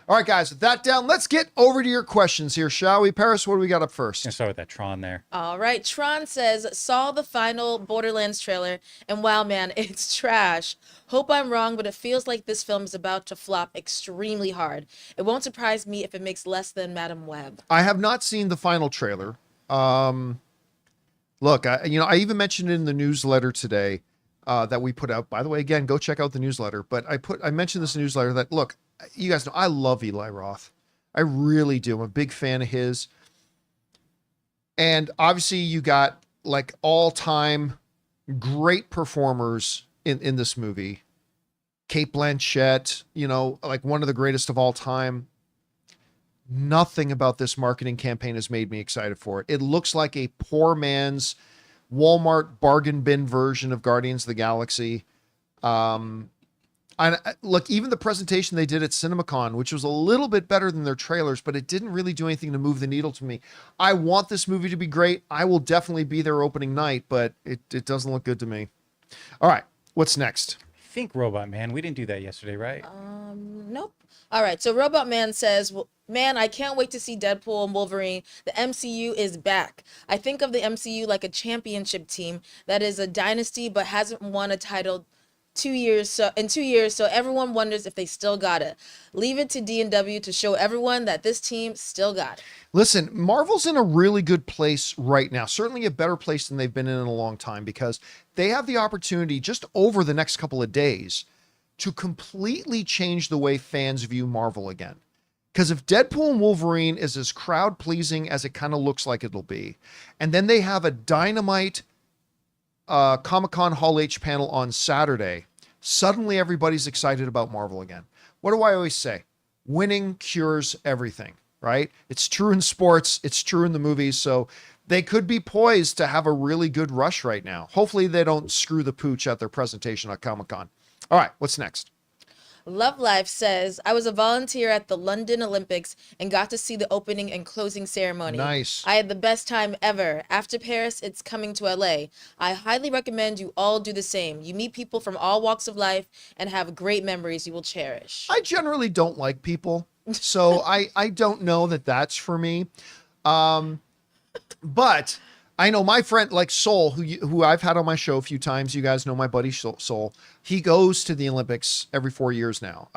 All right, guys, with that down, let's get over to your questions here, shall we? Paris, what do we got up first? Gonna start with that Tron there. All right. Tron says, saw the final Borderlands trailer, and wow, man, it's trash. Hope I'm wrong, but it feels like this film is about to flop extremely hard. It won't surprise me if it makes less than Madam Web. I have not seen the final trailer. Look, I even mentioned it in the newsletter today that we put out. By the way, again, go check out the newsletter. But I mentioned this newsletter that, look, you guys know I love Eli Roth. I really do. I'm a big fan of his. And obviously you got like all-time great performers in this movie. Cate Blanchett, like one of the greatest of all time. Nothing about this marketing campaign has made me excited for it. It looks like a poor man's Walmart bargain bin version of Guardians of the Galaxy. Look, even the presentation they did at CinemaCon, which was a little bit better than their trailers, but it didn't really do anything to move the needle to me. I want this movie to be great. I will definitely be there opening night, but it doesn't look good to me. All right, what's next? I think Robot Man. We didn't do that yesterday, right? Nope. All right. So Robot Man says, well, man, I can't wait to see Deadpool and Wolverine. The MCU is back. I think of the MCU like a championship team that is a dynasty but hasn't won a title 2 years. So everyone wonders if they still got it. Leave it to D&W to show everyone that this team still got it. Listen, Marvel's in a really good place right now. Certainly a better place than they've been in a long time, because they have the opportunity just over the next couple of days to completely change the way fans view Marvel again. Because if Deadpool and Wolverine is as crowd pleasing as it kind of looks like it'll be, and then they have a dynamite Comic-Con Hall H panel on Saturday, suddenly everybody's excited about Marvel again. What do I always say? Winning cures everything, right? It's true in sports. It's true in the movies. So they could be poised to have a really good rush right now. Hopefully they don't screw the pooch at their presentation at Comic-Con. All right, what's next? Love Life says, I was a volunteer at the London Olympics and got to see the opening and closing ceremony. Nice. I had the best time ever. After Paris, it's coming to LA. I highly recommend you all do the same. You meet people from all walks of life and have great memories you will cherish. I generally don't like people, so I don't know that that's for me. But I know my friend, like Soul, who I've had on my show a few times. You guys know my buddy Soul. He goes to the Olympics every 4 years now.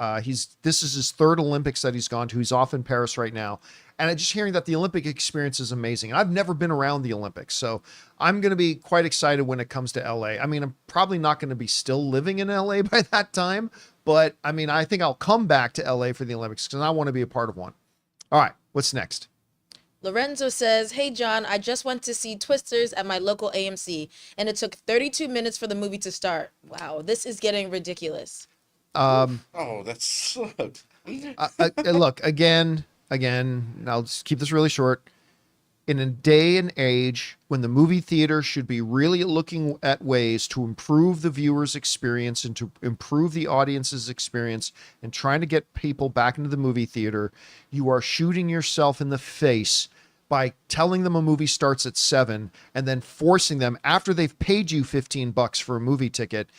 This is his third Olympics that he's gone to. He's off in Paris right now. And I'm just hearing that the Olympic experience is amazing. I've never been around the Olympics, so I'm going to be quite excited when it comes to LA. I mean, I'm probably not going to be still living in LA by that time, but I mean, I think I'll come back to LA for the Olympics because I want to be a part of one. All right, what's next? Lorenzo says, hey, John, I just went to see Twisters at my local AMC, and it took 32 minutes for the movie to start. Wow, this is getting ridiculous. Oh, that sucked. Look, again, I'll just keep this really short. In a day and age when the movie theater should be really looking at ways to improve the viewer's experience and to improve the audience's experience and trying to get people back into the movie theater, you are shooting yourself in the face by telling them a movie starts at 7 and then forcing them, after they've paid you $15 for a movie ticket,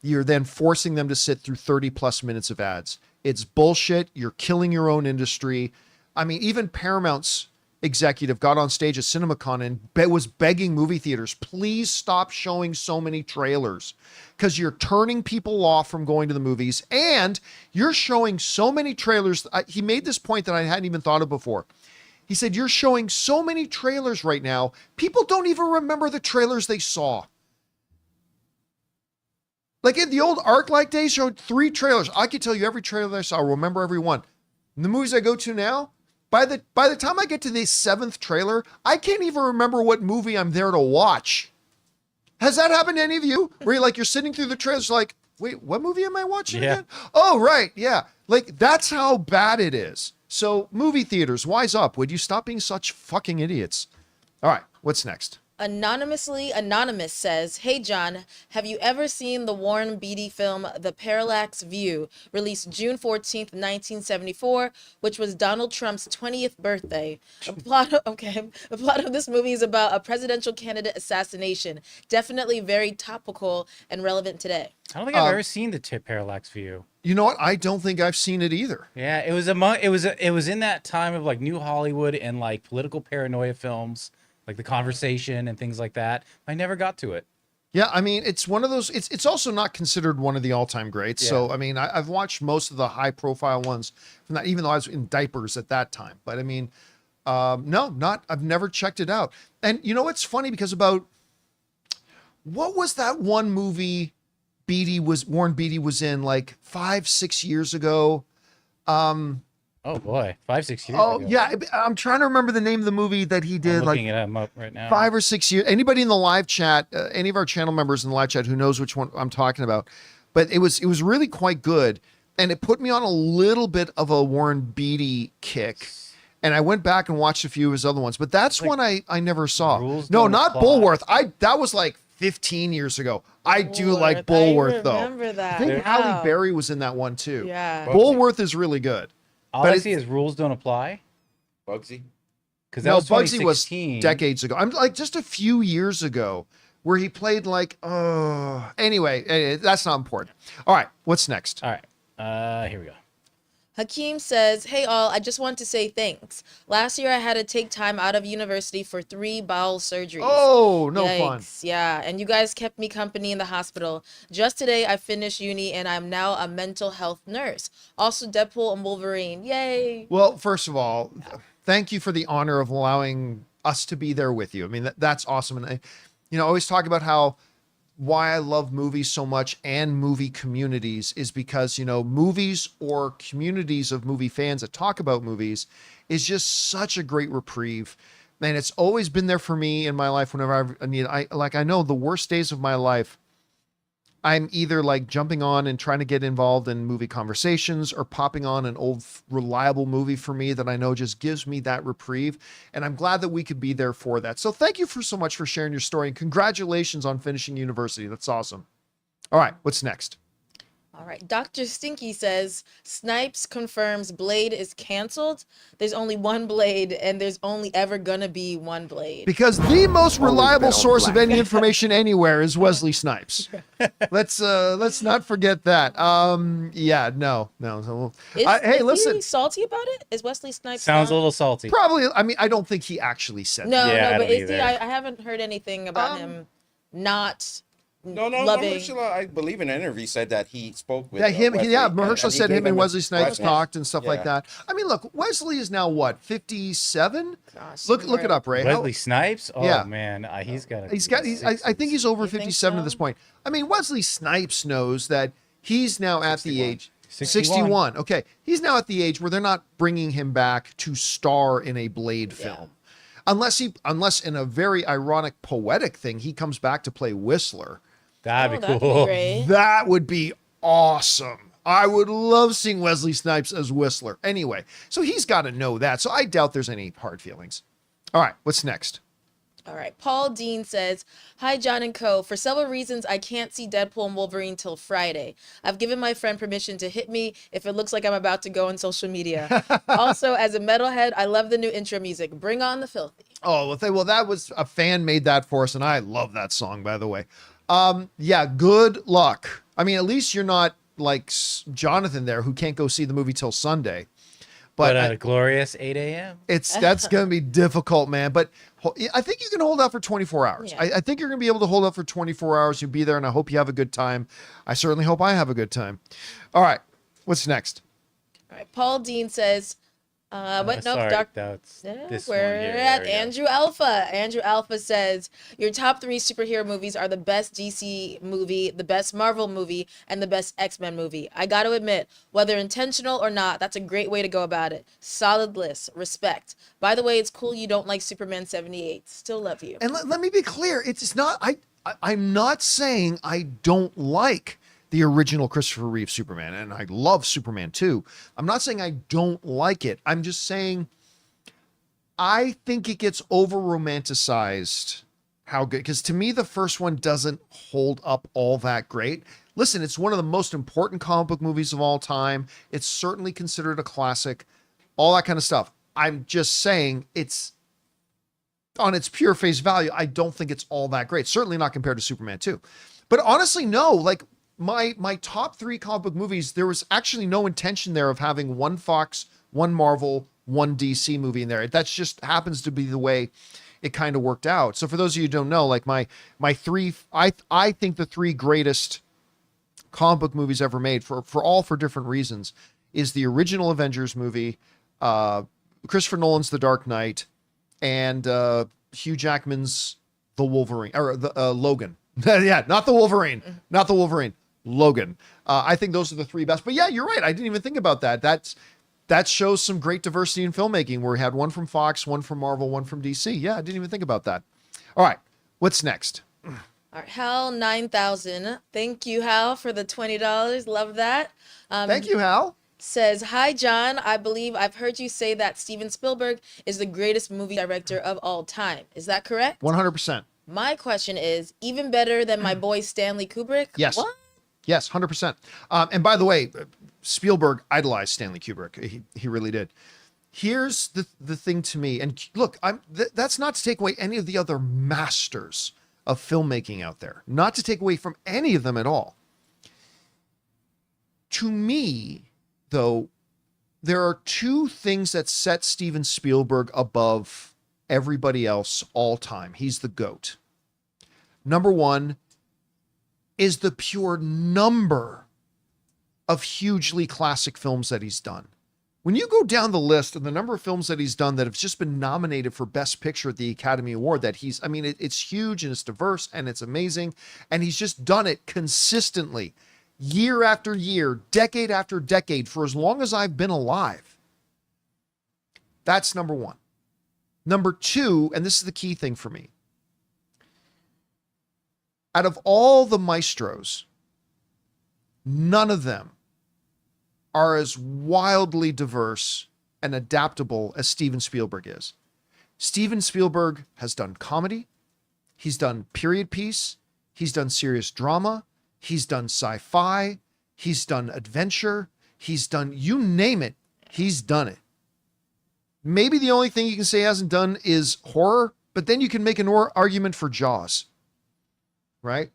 you're then forcing them to sit through 30 plus minutes of ads. It's bullshit. You're killing your own industry. I mean, even Paramount's executive got on stage at CinemaCon and was begging movie theaters, please stop showing so many trailers because you're turning people off from going to the movies and you're showing so many trailers. He made this point that I hadn't even thought of before. He said, you're showing so many trailers right now. People don't even remember the trailers they saw. Like in the old ArcLight days, showed 3 trailers. I could tell you every trailer I saw, I'll remember every one. In the movies I go to now, by the time I get to the 7th trailer, I can't even remember what movie I'm there to watch. Has that happened to any of you? Where you're sitting through the trailers like, wait, what movie am I watching again? Oh, right, yeah. Like, that's how bad it is. So, movie theaters, wise up. Would you stop being such fucking idiots? All right, what's next? Anonymous says, hey John, have you ever seen the Warren Beatty film The Parallax View, released June 14th, 1974, which was Donald Trump's 20th birthday? The plot of this movie is about a presidential candidate assassination. Definitely very topical and relevant today. I don't think I've ever seen the Parallax View. You know what? I don't think I've seen it either. Yeah, it was in that time of like New Hollywood and like political paranoia films, like The Conversation and things like that. I never got to it. Yeah, I mean, it's one of those, it's also not considered one of the all-time greats. Yeah. So, I mean, I've watched most of the high-profile ones from that, even though I was in diapers at that time. But I mean, I've never checked it out. And you know what's funny? Because what was that one movie Warren Beatty was in like 5-6 years ago? Oh boy, 5-6 years ago. Oh yeah, I'm trying to remember the name of the movie that he did. I'm looking like it up right now. 5 or 6 years. Anybody in the live chat, any of our channel members in the live chat who knows which one I'm talking about, but it was really quite good, and it put me on a little bit of a Warren Beatty kick. And I went back and watched a few of his other ones, but that's Like one I never saw. Rules No, Don't not Apply. Bulworth. That was like 15 years ago. I do like Bulworth though. I remember that. I think Wow. Halle Berry was in that one too. Yeah. Bulworth is really good. All but I it's- see is Rules Don't Apply. Bugsy. Because that No, was Bugsy was 2016. decades ago. I'm like just a few years ago where he played like, anyway, that's not important. All right, what's next? All right, here we go. Hakeem says, hey all, I just want to say thanks. Last year I had to take time out of university for 3 bowel surgeries. Oh, no fun. Yikes, yeah, and you guys kept me company in the hospital. Just today I finished uni and I'm now a mental health nurse. Also Deadpool and Wolverine, yay. Well, first of all, thank you for the honor of allowing us to be there with you. I mean, that's awesome. And I always talk about why I love movies so much and movie communities is because, movies or communities of movie fans that talk about movies is just such a great reprieve. And it's always been there for me in my life whenever I need it. I know the worst days of my life, I'm either like jumping on and trying to get involved in movie conversations or popping on an old reliable movie for me that I know just gives me that reprieve. And I'm glad that we could be there for that. So thank you so much for sharing your story and congratulations on finishing university. That's awesome. All right, what's next? All right, Dr. Stinky says, Snipes confirms Blade is canceled. There's only one Blade and there's only ever gonna be one Blade. Because the most reliable source of any information anywhere is Wesley Snipes. Let's not forget that. Yeah, no. Hey, listen. Is he salty about it? Is Wesley Snipes Sounds a little salty. Probably, I mean, I don't think he actually said No, that. Yeah, I no, but don't is he? either. I haven't heard anything about him not No, loving. Mahershala, I believe in an interview said that he spoke with. Yeah, Wesley, Mahershala and he said gave him and a Wesley Snipes question. talked and stuff like Yeah. that. I mean, look, Wesley is now what, 57? Gosh, Look it up, Ray. How- Wesley Snipes? Oh Yeah. man, he's got. I think he's over You think 57 at so? this point. I mean, Wesley Snipes knows that he's now at the 61. age 61. Okay, he's now at the age where they're not bringing him back to star in a Blade film, unless in a very ironic, poetic thing, he comes back to play Whistler. That'd be that'd cool. be great. That would be awesome. I would love seeing Wesley Snipes as Whistler. Anyway, so he's got to know that. So I doubt there's any hard feelings. All right, what's next? All right. Paul Dean says, hi, John and Co. For several reasons, I can't see Deadpool and Wolverine till Friday. I've given my friend permission to hit me if it looks like I'm about to go on social media. Also, as a metalhead, I love the new intro music. Bring on the filthy. Oh, well, that was a fan made that for us, and I love that song, by the way. Yeah, good luck. I mean, at least you're not like Jonathan there, who can't go see the movie till Sunday. But at a glorious 8 a.m. That's going to be difficult, man. But I think you can hold out for 24 hours. Yeah. I think you're going to be able to hold out for 24 hours. You'll be there, and I hope you have a good time. I certainly hope I have a good time. All right. What's next? All right. Paul Dean says, nope, Sorry, Dark. that's Yeah, this we're one here. at There we go. Andrew Alpha. Andrew Alpha says, your top 3 superhero movies are the best DC movie, the best Marvel movie, and the best X-Men movie. I got to admit, whether intentional or not, that's a great way to go about it. Solid list. Respect. By the way, it's cool you don't like Superman 78. Still love you. And let me be clear. It's not, I'm not saying I don't like the original Christopher Reeve Superman, and I love Superman 2. I'm not saying I don't like it. I'm just saying I think it gets over romanticized how good, because to me, the first one doesn't hold up all that great. Listen, it's one of the most important comic book movies of all time. It's certainly considered a classic, all that kind of stuff. I'm just saying it's on its pure face value. I don't think it's all that great. Certainly not compared to Superman 2. But honestly, no, like my top 3 comic book movies, there was actually no intention there of having one Fox, one Marvel, one DC movie in there. That just happens to be the way it kind of worked out. So for those of you who don't know, like my 3, I think the 3 greatest comic book movies ever made for different reasons is the original Avengers movie, Christopher Nolan's The Dark Knight, and Hugh Jackman's The Wolverine, or the Logan. Yeah, not the Wolverine, Logan. I think those are the 3 best. But yeah, you're right. I didn't even think about that. That shows some great diversity in filmmaking, where we had one from Fox, one from Marvel, one from DC. Yeah, I didn't even think about that. All right, what's next? All right, Hal 9000. Thank you, Hal, for the $20. Love that. Thank you, Hal. Says, hi, John. I believe I've heard you say that Steven Spielberg is the greatest movie director of all time. Is that correct? 100%. My question is, even better than my boy Stanley Kubrick? Yes. What? Yes, 100%. And by the way, Spielberg idolized Stanley Kubrick. He really did. Here's the thing to me, and look, that's not to take away any of the other masters of filmmaking out there, not to take away from any of them at all. To me, though, there are 2 things that set Steven Spielberg above everybody else all time. He's the GOAT. Number 1 is the pure number of hugely classic films that he's done. When you go down the list of the number of films that he's done that have just been nominated for Best Picture at the Academy Award, it's huge and it's diverse and it's amazing. And he's just done it consistently, year after year, decade after decade, for as long as I've been alive. That's number 1. Number 2, and this is the key thing for me. Out of all the maestros, none of them are as wildly diverse and adaptable as Steven Spielberg is. Steven Spielberg has done comedy. He's done period piece. He's done serious drama. He's done sci-fi. He's done adventure. He's done, you name it, he's done it. Maybe the only thing you can say he hasn't done is horror, but then you can make an argument for Jaws, right?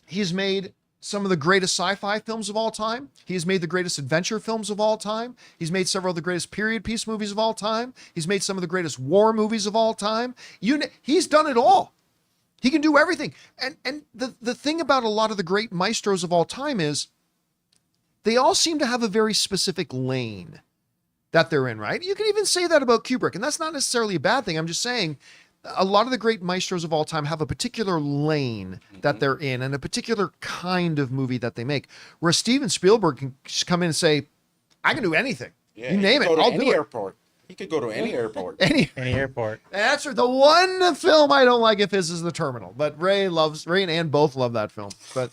He's made some of the greatest sci-fi films of all time. He's made the greatest adventure films of all time. He's made several of the greatest period piece movies of all time. He's made some of the greatest war movies of all time. He's done it all. He can do everything. And the thing about a lot of the great maestros of all time is they all seem to have a very specific lane that they're in, right? You can even say that about Kubrick, and that's not necessarily a bad thing. I'm just saying a lot of the great maestros of all time have a particular lane that they're in and a particular kind of movie that they make. Whereas Steven Spielberg can just come in and say, I can do anything. Yeah, you name it, I'll do it. Airport. He could go to any airport. Any airport. That's the one film I don't like of his is The Terminal. But Ray and Ann both love that film. But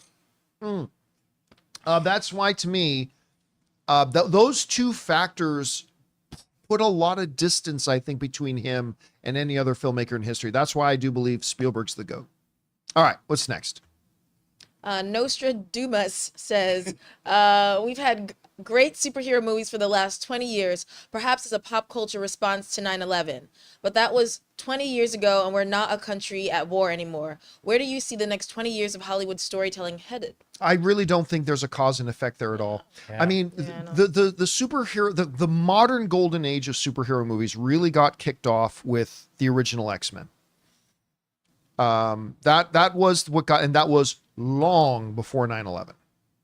that's why, to me, those 2 factors put a lot of distance, I think, between him and any other filmmaker in history. That's why I do believe Spielberg's the GOAT. All right, what's next? Nostra Dumas says, we've had great superhero movies for the last 20 years, perhaps as a pop culture response to 9/11. But that was 20 years ago, and we're not a country at war anymore. Where do you see the next 20 years of Hollywood storytelling headed? I really don't think there's a cause and effect there at all. Yeah. I mean, Yeah, I know. the superhero, the modern golden age of superhero movies really got kicked off with the original X-Men. That was what got, and that was long before 9/11.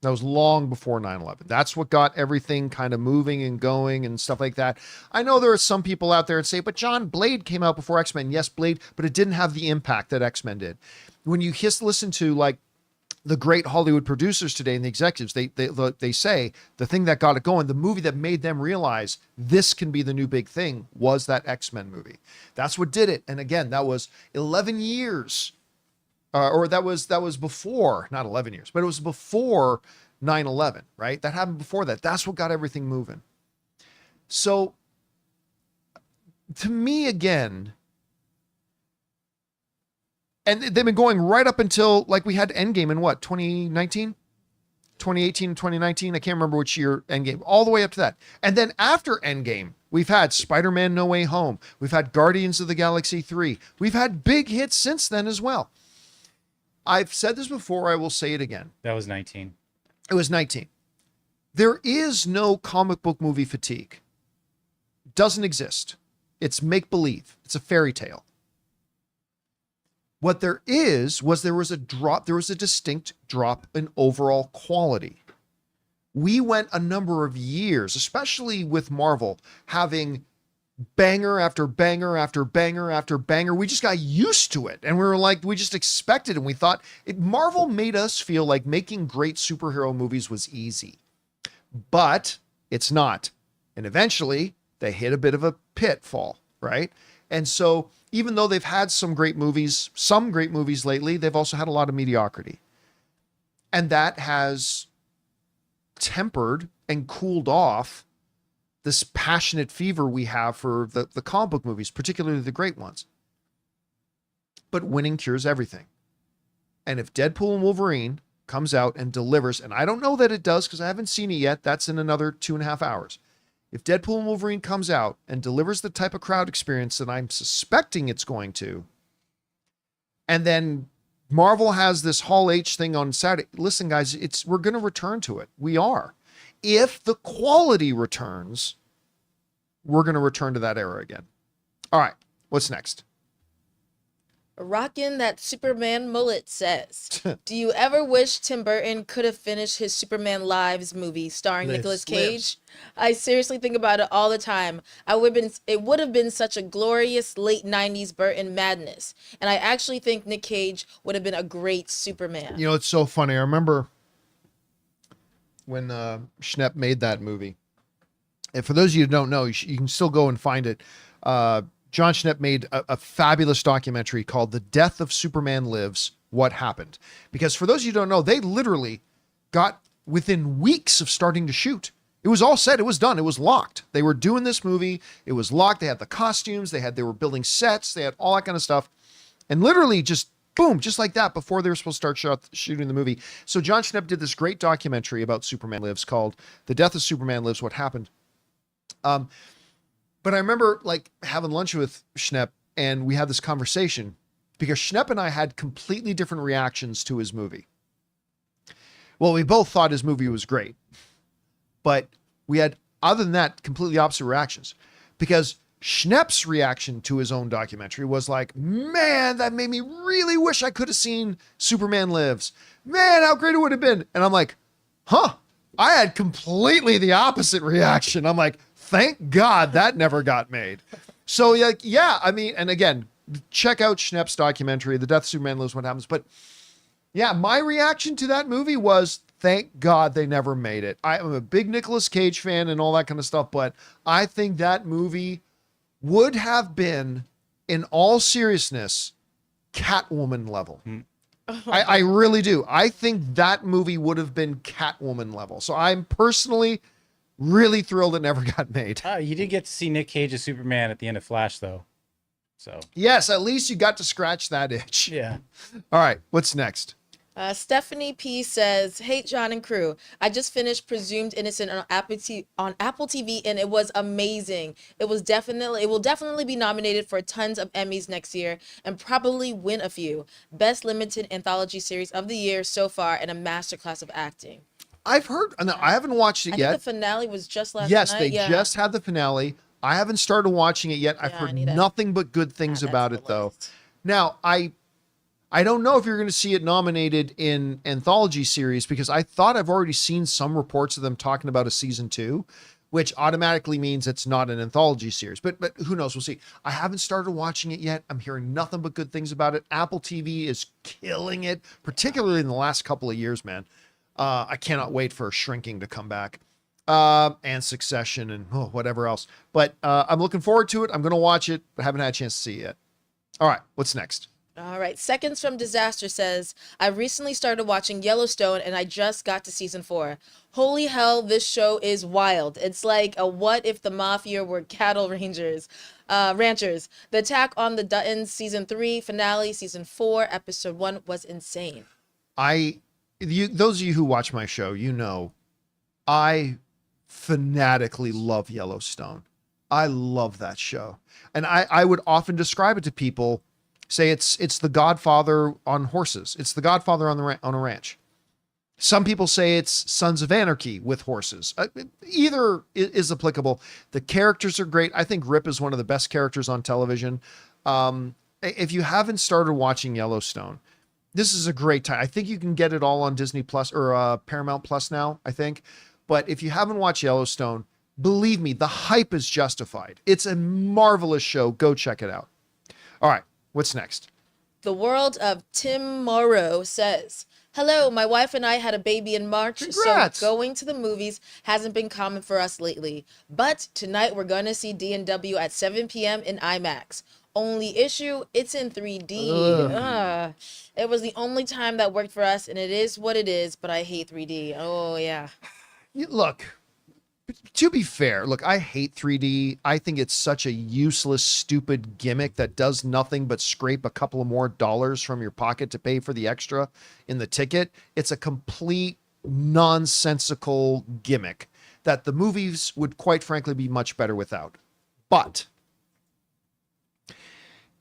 That was long before 9/11. That's what got everything kind of moving and going and stuff like that. I know there are some people out there that say, but John, Blade came out before X-Men. Yes, Blade, but it didn't have the impact that X-Men did. When you listen to like the great Hollywood producers today and the executives, they say the thing that got it going, the movie that made them realize this can be the new big thing, was that X-Men movie. That's what did it. And again, that was 11 years. Or that was before, not 11 years, but it was before 9/11, right? That happened before that. That's what got everything moving. So to me, again, and they've been going right up until like we had Endgame in what, 2019, 2018, 2019. I can't remember which year Endgame, all the way up to that. And then after Endgame, we've had Spider-Man No Way Home. We've had Guardians of the Galaxy 3. We've had big hits since then as well. I've said this before, I will say it again. That was 19. It was 19. There is no comic book movie fatigue. It doesn't exist. It's make-believe. It's a fairy tale. What there was a distinct drop in overall quality. We went a number of years, especially with Marvel, having banger after banger after banger after banger. We just got used to it, and we were like, we just expected, and we thought Marvel made us feel like making great superhero movies was easy, but it's not. And eventually they hit a bit of a pitfall, right? And so even though they've had some great movies lately, they've also had a lot of mediocrity, and that has tempered and cooled off this passionate fever we have for the comic book movies, particularly the great ones. But winning cures everything. And if Deadpool and Wolverine comes out and delivers, and I don't know that it does because I haven't seen it yet, that's in another 2.5 hours. If Deadpool and Wolverine comes out and delivers the type of crowd experience that I'm suspecting it's going to, and then Marvel has this Hall H thing on Saturday, listen guys, we're going to return to it. We are. If the quality returns, we're going to return to that era again. All right, what's next? Rockin' that Superman mullet says, do you ever wish Tim Burton could have finished his Superman Lives movie starring Nicolas Cage? I seriously think about it all the time. It would have been such a glorious late 90s Burton madness. And I actually think Nick Cage would have been a great Superman. You know, it's so funny. I remember when Schnepp made that movie. And for those of you who don't know, you can still go and find it. John Schnepp made a fabulous documentary called The Death of Superman Lives, What Happened. Because for those of you who don't know, they literally got within weeks of starting to shoot. It was all set. It was done. It was locked. They were doing this movie. It was locked. They had the costumes. They were building sets. They had all that kind of stuff. And literally just boom, just like that, before they were supposed to start shooting the movie. So John Schnepp did this great documentary about Superman Lives called The Death of Superman Lives, What Happened. But I remember like having lunch with Schnepp, and we had this conversation because Schnepp and I had completely different reactions to his movie. Well, we both thought his movie was great, but we had, other than that, completely opposite reactions, because Schnepp's reaction to his own documentary was like, man, that made me really wish I could have seen Superman Lives. Man, how great it would have been. And I'm like, huh, I had completely the opposite reaction. I'm like, thank God that never got made. So yeah, I mean, and again, check out Schnepp's documentary, The Death of Superman Lives, What Happens. But yeah, my reaction to that movie was, thank God they never made it. I'm a big Nicolas Cage fan and all that kind of stuff, but I think that movie would have been, in all seriousness, Catwoman level. I really do. I think that movie would have been Catwoman level. So I'm personally really thrilled it never got made. You did get to see Nick Cage as Superman at the end of Flash, though. So yes, at least you got to scratch that itch. yeah. All right, what's next? Stephanie P says, "Hey John and crew, I just finished Presumed Innocent on Apple TV, and it was amazing. It will definitely be nominated for tons of Emmys next year and probably win a few. Best limited anthology series of the year so far, and a masterclass of acting." I've heard, no, I haven't watched it I yet. think the finale was just last Yes, night. they Yeah. just had the finale. I haven't started watching it yet. I've Yeah, I heard need it. nothing but good things That's about on it, the though. list. Now, I don't know if you're going to see it nominated in anthology series, because I thought I've already seen some reports of them talking about a season 2, which automatically means it's not an anthology series. But who knows? We'll see. I haven't started watching it yet. I'm hearing nothing but good things about it. Apple TV is killing it, particularly in the last couple of years, man. I cannot wait for Shrinking to come back. And Succession and whatever else. But I'm looking forward to it. I'm going to watch it, but haven't had a chance to see it yet. All right, what's next? All right. Seconds from Disaster says, "I recently started watching Yellowstone and I just got to season 4. Holy hell, this show is wild. It's like a what if the mafia were cattle ranchers. The attack on the Duttons season 3 finale, season 4, episode 1 was insane." Those of you who watch my show, you know, I fanatically love Yellowstone. I love that show. And I would often describe it to people, say it's the Godfather on horses. It's the Godfather on a ranch. Some people say it's Sons of Anarchy with horses. Either is applicable. The characters are great. I think Rip is one of the best characters on television. If you haven't started watching Yellowstone, this is a great time. I think you can get it all on Disney Plus or Paramount Plus now, I think. But if you haven't watched Yellowstone, believe me, the hype is justified. It's a marvelous show. Go check it out. All right, what's next? The World of Tim Morrow says, "Hello, my wife and I had a baby in March, Congrats. so going to the movies hasn't been common for us lately. But tonight we're going to see D&W at 7 p.m. in IMAX. Only issue, it's in 3D. It was the only time that worked for us, and it is what it is, but I hate 3D. Oh, yeah. Look, to be fair, look, I hate 3D. I think it's such a useless, stupid gimmick that does nothing but scrape a couple of more dollars from your pocket to pay for the extra in the ticket. It's a complete nonsensical gimmick that the movies would quite frankly be much better without. But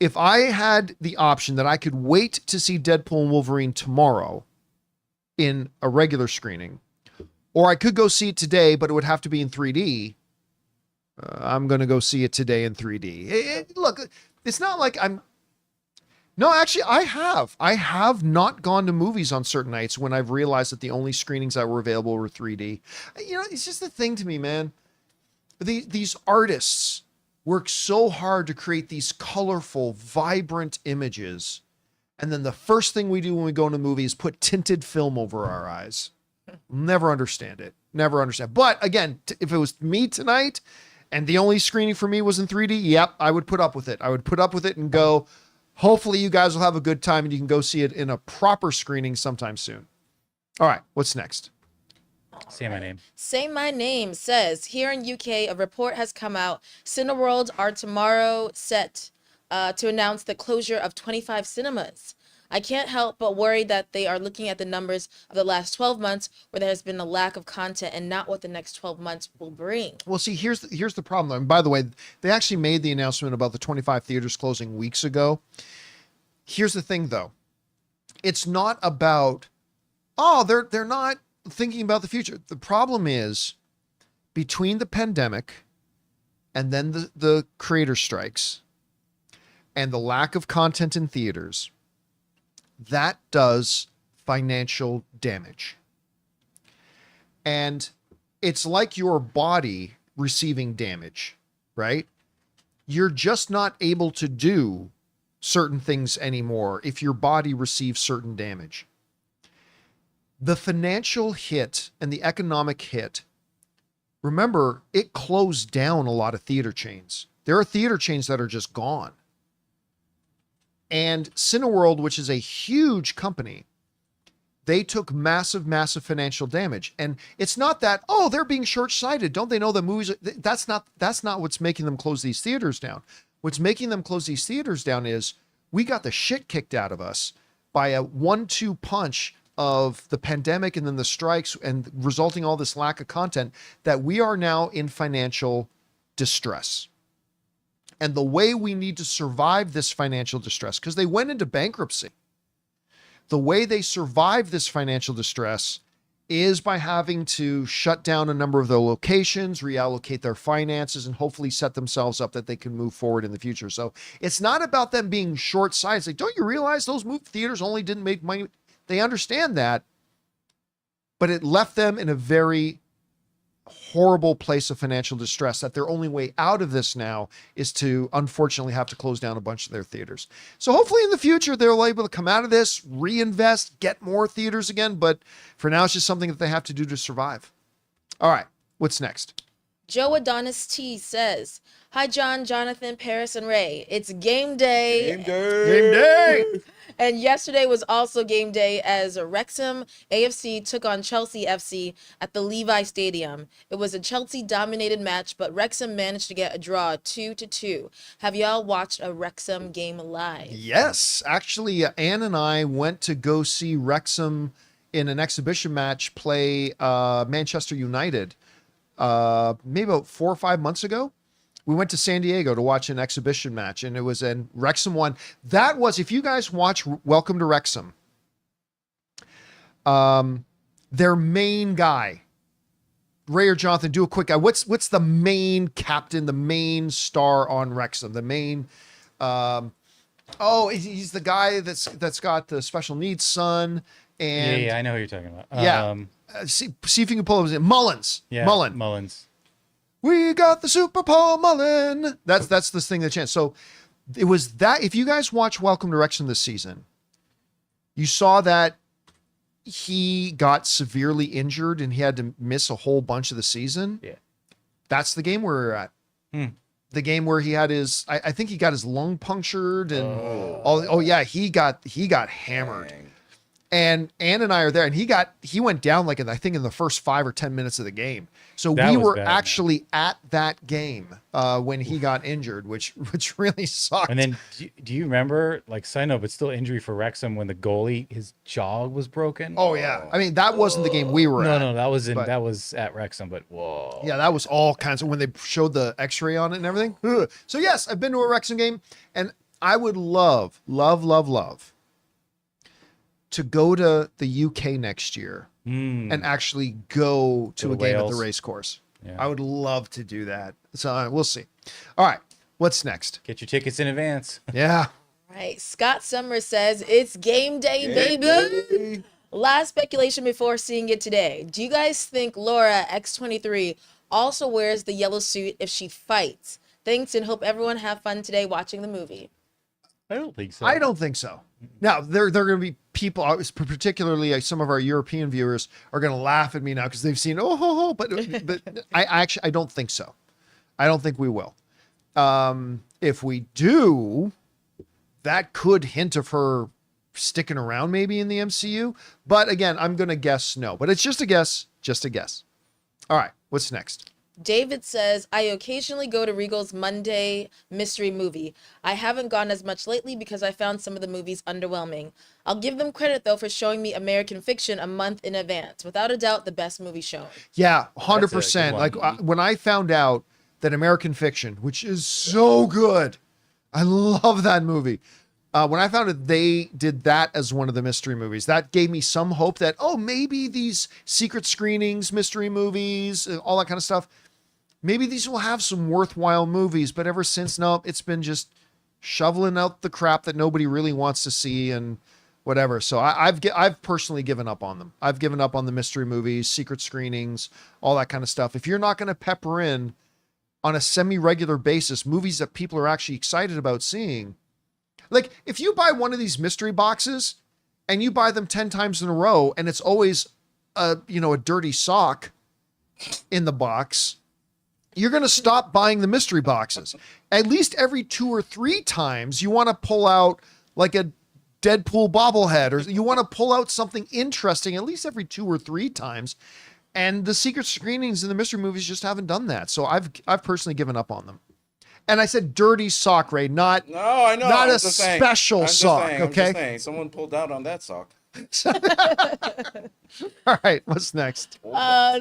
if I had the option that I could wait to see Deadpool and Wolverine tomorrow in a regular screening, or I could go see it today, but it would have to be in 3D. I'm going to go see it today in 3D. Look, it's not like No, actually, I have. I have not gone to movies on certain nights when I've realized that the only screenings that were available were 3D. You know, it's just the thing to me, man. These artists work so hard to create these colorful, vibrant images. And then the first thing we do when we go into movies is put tinted film over our eyes. Never understand it. Never understand. But again, if it was me tonight and the only screening for me was in 3D, yep, I would put up with it. I would put up with it and go, hopefully you guys will have a good time and you can go see it in a proper screening sometime soon. All right, what's next? Say my name. Say My Name says, here in UK, a report has come out. Cineworld are tomorrow set to announce the closure of 25 cinemas. I can't help but worry that they are looking at the numbers of the last 12 months where there has been a lack of content and not what the next 12 months will bring. Well, see, here's the problem, though. And by the way, they actually made the announcement about the 25 theaters closing weeks ago. Here's the thing, though. It's not about, they're not thinking about the future. The problem is, between the pandemic and then the creator strikes and the lack of content in theaters, that does financial damage. And it's like your body receiving damage, right? You're just not able to do certain things anymore if your body receives certain damage. The financial hit and the economic hit, remember, it closed down a lot of theater chains. There are theater chains that are just gone. And Cineworld, which is a huge company, they took massive, massive financial damage. And it's not that, they're being short-sighted. Don't they know that movies? That's not what's making them close these theaters down. What's making them close these theaters down is we got the shit kicked out of us by a 1-2 punch of the pandemic and then the strikes and resulting all this lack of content that we are now in financial distress. And the way we need to survive this financial distress, because they went into bankruptcy, the way they survive this financial distress is by having to shut down a number of their locations, reallocate their finances, and hopefully set themselves up that they can move forward in the future. So it's not about them being short-sighted. Like, don't you realize those movie theaters only didn't make money? They understand that, but it left them in a very horrible place of financial distress that their only way out of this now is to unfortunately have to close down a bunch of their theaters. So hopefully in the future they're able to come out of this, reinvest, get more theaters again, but for now it's just something that they have to do to survive. All right, what's next? Joe Adonis T says, "Hi, John, Jonathan, Paris, and Ray. It's game day. Game day. Game day! And yesterday was also game day as Wrexham AFC took on Chelsea FC at the Levi Stadium. It was a Chelsea-dominated match, but Wrexham managed to get a draw 2-2. Have y'all watched a Wrexham game live?" Yes, actually, Ann and I went to go see Wrexham in an exhibition match play Manchester United maybe about 4 or 5 months ago. We went to San Diego to watch an exhibition match, and it was in Wrexham won. That was, if you guys watch Welcome to Wrexham, their main guy, Ray or Jonathan, do a quick guy. What's the main captain, the main star on Wrexham? The main, he's the guy that's got the special needs son. And Yeah, I know who you're talking about. yeah, see if you can pull him. Mullins. Yeah, Mullins. We got the Super Paul Mullen. That's this thing that chance. So it was that. If you guys watch Welcome to Wrexham this season, you saw that he got severely injured and he had to miss a whole bunch of the season. Yeah. That's the game where we're at. The game where he had his, I think he got his lung punctured and he got hammered. Dang. And Ann and I are there, and he went down like I think in the first 5 or 10 minutes of the game. So That we was were bad, actually at that game when he got injured, which really sucked. And then, do you remember, like, side note, but still injury for Wrexham when the goalie, his jaw was broken? Oh yeah, I mean that wasn't the game we were at. No, that was but- that was at Wrexham, but whoa. Yeah, that was all kinds of when they showed the X-ray on it and everything. Ugh. So yes, I've been to a Wrexham game, and I would love to go to the UK next year and actually go to a game at the Wales. race course. Yeah. I would love to do that. So we'll see. All right, what's next? Get your tickets in advance. Yeah. Right. Scott Summers says, "It's game day, baby." Last speculation before seeing it today. Do you guys think Laura X23 also wears the yellow suit if she fights? Thanks, and hope everyone have fun today watching the movie. I don't think so. I don't think so. Now, there are going to be people, particularly some of our European viewers, are going to laugh at me now because they've seen, but I don't think so. I don't think we will. If we do, that could hint of her sticking around maybe in the MCU. But again, I'm going to guess no. But it's just a guess, All right, what's next? David says, "I occasionally go to Regal's Monday mystery movie. I haven't gone as much lately because I found some of the movies underwhelming. I'll give them credit, though, for showing me American Fiction a month in advance. Without a doubt, the best movie shown." Yeah, That's a 100%. good Like one. when I found out that American Fiction, which is so good, I love that movie. When I found out they did that as one of the mystery movies, that gave me some hope that, maybe these secret screenings, mystery movies, all that kind of stuff, maybe these will have some worthwhile movies. But ever since, no, it's been just shoveling out the crap that nobody really wants to see and whatever. So I've personally given up on them. I've given up on the mystery movies, secret screenings, all that kind of stuff. If you're not going to pepper in on a semi-regular basis movies that people are actually excited about seeing, like if you buy one of these mystery boxes and you buy them 10 times in a row and it's always a dirty sock in the box, you're going to stop buying the mystery boxes. At least every 2 or 3 times you want to pull out like a Deadpool bobblehead, or you want to pull out something interesting at least every 2 or 3 times. And the secret screenings in the mystery movies just haven't done that. So I've personally given up on them. And I said dirty sock, Ray, not No, I know. not I'm a just saying. special I'm just sock, saying, I'm okay? just saying. Someone pulled out on that sock. All right, what's next?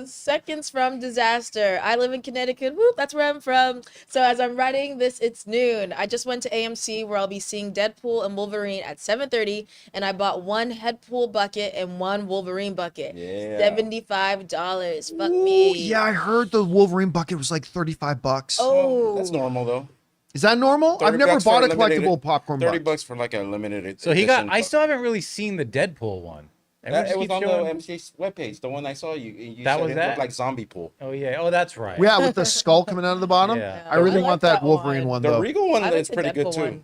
Seconds from disaster. I live in Connecticut. Whoop, that's where I'm from. So as I'm writing this, it's noon. I just went to AMC where I'll be seeing Deadpool and Wolverine at 7:30, and I bought one Deadpool bucket and one Wolverine bucket. Yeah. $75. Fuck me. Yeah, I heard the Wolverine bucket was like $35. Oh, That's normal though. Is that normal? I've 30 never bucks for bought a limited- collectible popcorn 30 bucket. bucks for like a limited. So he got. edition I still haven't really seen the Deadpool one. Everyone It just was keeps on showing- the MC's webpage, the one I saw you. That said was it that? looked like zombie pool. Oh yeah. Oh, that's right. Yeah, with the skull coming out of the bottom. Yeah. I really I want like that that Wolverine one. one The though. Regal one I like is the pretty good Deadpool too. one.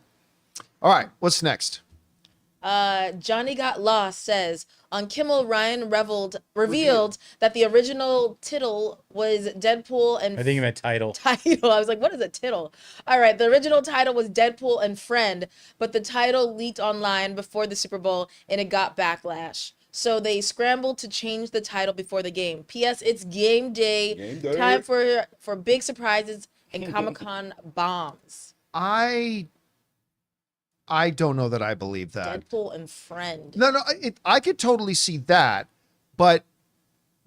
All right, what's next? Johnny Got Lost says on Kimmel, Ryan revealed that the original title was Deadpool and I think you meant title. title. I was like, what is a tittle? All right, the original title was Deadpool and Friend, but the title leaked online before the Super Bowl and it got backlash. So they scrambled to change the title before the game. P.S. It's game day. Game day. Time for big surprises and Comic-Con bombs. I don't know that I believe that. Deadpool and Friend. No, I could totally see that, but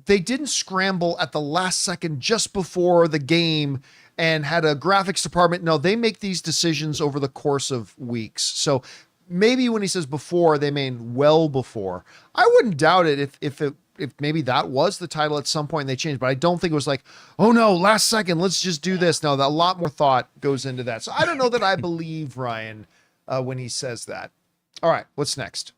they didn't scramble at the last second just before the game and had a graphics department. No, they make these decisions over the course of weeks. So maybe when he says before, they mean well before. I wouldn't doubt it if maybe that was the title at some point and they changed, but I don't think it was like, oh no, last second, let's just do this. No, a lot more thought goes into that. So I don't know that I believe Ryan when he says that. All right, what's next?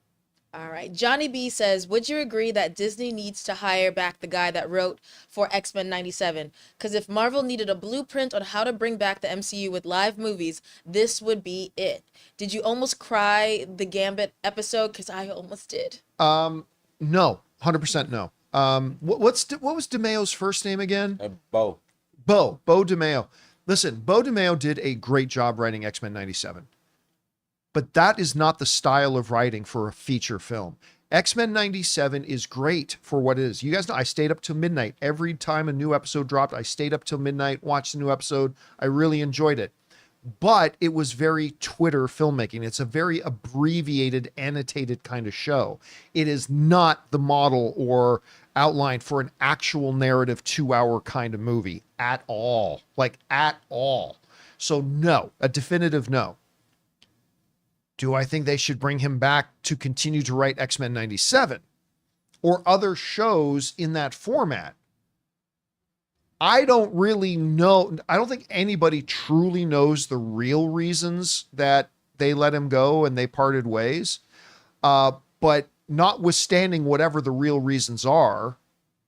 All right. Johnny B says, would you agree that Disney needs to hire back the guy that wrote for X-Men 97? Because if Marvel needed a blueprint on how to bring back the MCU with live movies, this would be it. Did you almost cry the Gambit episode? Because I almost did. No, 100% no. What was DeMayo's first name again? Bo. Bo DeMayo. Listen, Bo DeMayo did a great job writing X-Men 97. But that is not the style of writing for a feature film. X-Men 97 is great for what it is. You guys know I stayed up till midnight. Every time a new episode dropped, I stayed up till midnight, watched the new episode. I really enjoyed it. But it was very Twitter filmmaking. It's a very abbreviated, annotated kind of show. It is not the model or outline for an actual narrative 2-hour kind of movie at all. Like, at all. So no, a definitive no. Do I think they should bring him back to continue to write X-Men 97 or other shows in that format? I don't really know. I don't think anybody truly knows the real reasons that they let him go and they parted ways. But notwithstanding whatever the real reasons are,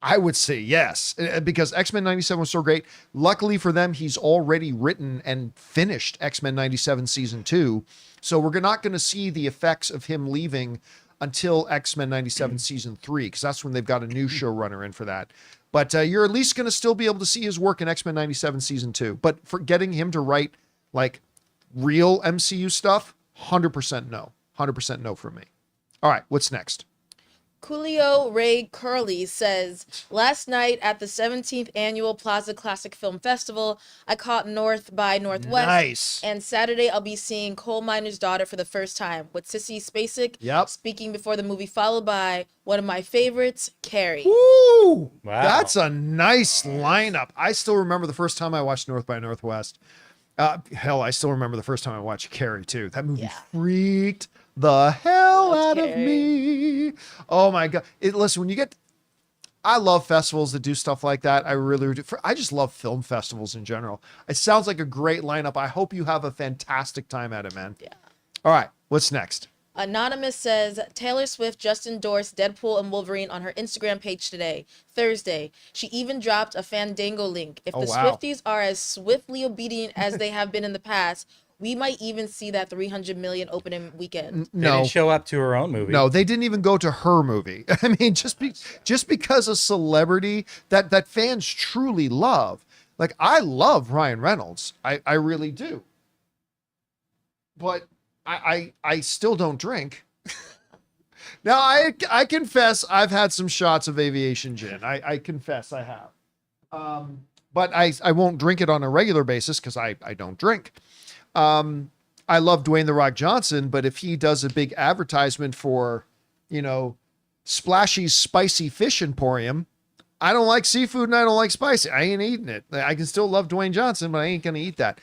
I would say yes, because X-Men 97 was so great. Luckily for them, he's already written and finished X-Men 97 season 2. So we're not going to see the effects of him leaving until X-Men 97 season 3, because that's when they've got a new showrunner in for that. But you're at least going to still be able to see his work in X-Men 97 season 2. But for getting him to write like real MCU stuff, 100% no. 100% no for me. All right, what's next? Coolio Ray Curley says, last night at the 17th Annual Plaza Classic Film Festival, I caught North by Northwest. Nice. And Saturday, I'll be seeing Coal Miner's Daughter for the first time with Sissy Spacek speaking before the movie, followed by one of my favorites, Carrie. Woo! Wow. That's a nice lineup. I still remember the first time I watched North by Northwest. Hell, I still remember the first time I watched Carrie, too. That movie freaked the hell out of me. Oh my God. Listen, when you get, I love festivals that do stuff like that. I really do. I just love film festivals in general. It sounds like a great lineup. I hope you have a fantastic time at it, man. Yeah. All right. What's next? Anonymous says, Taylor Swift just endorsed Deadpool and Wolverine on her Instagram page today, Thursday. She even dropped a Fandango link. If the Swifties are as swiftly obedient as they have been in the past, we might even see that 300 million opening weekend. They didn't show up to her own movie. No, they didn't even go to her movie. I mean, just because a celebrity that fans truly love. Like, I love Ryan Reynolds. I really do. But I still don't drink. Now, I confess I've had some shots of aviation gin. I confess I have. But I won't drink it on a regular basis because I don't drink. I love Dwayne "The Rock" Johnson, but if he does a big advertisement for, Splashy's Spicy Fish Emporium. I don't like seafood and I don't like spicy. I ain't eating it. I can still love Dwayne Johnson, but I ain't going to eat that.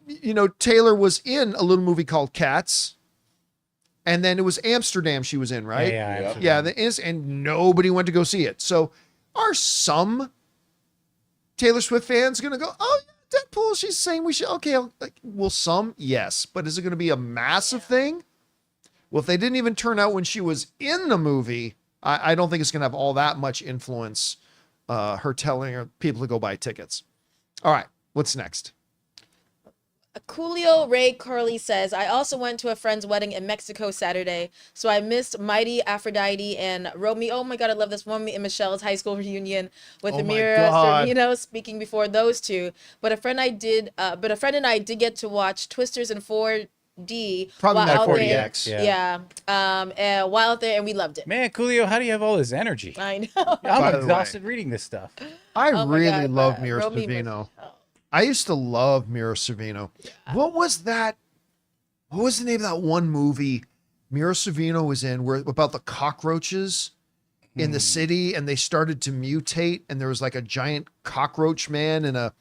You know, Taylor was in a little movie called Cats. And then it was Amsterdam she was in, right? Yeah. And nobody went to go see it. So are some Taylor Swift fans going to go, oh, yeah, Deadpool, she's saying we should, okay. Well, some, yes. But is it going to be a massive thing? Well, if they didn't even turn out when she was in the movie, I don't think it's going to have all that much influence, her telling people to go buy tickets. All right, what's next? Coolio Ray Curley says, I also went to a friend's wedding in Mexico Saturday, so I missed Mighty Aphrodite and Romeo. Oh my God, I love this. Romeo and Michelle's high school reunion with Amira Sorvino speaking before those two. But a friend and I did get to watch Twisters in 4D. Probably while not out 4DX. there. Yeah. While out there, and we loved it. Man, Coolio, how do you have all this energy? I know. I'm exhausted reading this stuff. I Oh my really God, love Mira Romeo Sorvino. I used to love Mira Sorvino. Yeah. What was that? What was the name of that one movie Mira Sorvino was in where about the cockroaches in the city and they started to mutate and there was like a giant cockroach man in a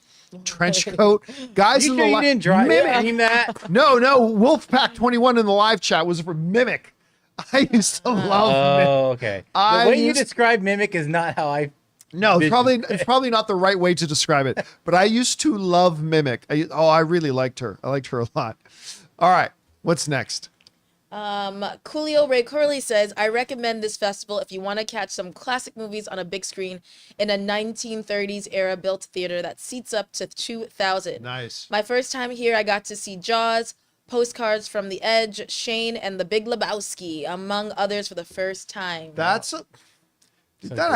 trench coat? Guys, you in sure the you didn't dream that? No, Wolfpack 21 in the live chat was for Mimic. I used to love Mimic. Oh, okay. The way you describe Mimic is not how I. No, it's probably not the right way to describe it. But I used to love Mimic. I really liked her. I liked her a lot. All right, what's next? Coolio Ray Curley says, I recommend this festival if you want to catch some classic movies on a big screen in a 1930s era built theater that seats up to 2,000. Nice. My first time here, I got to see Jaws, Postcards from the Edge, Shane, and The Big Lebowski, among others, for the first time. That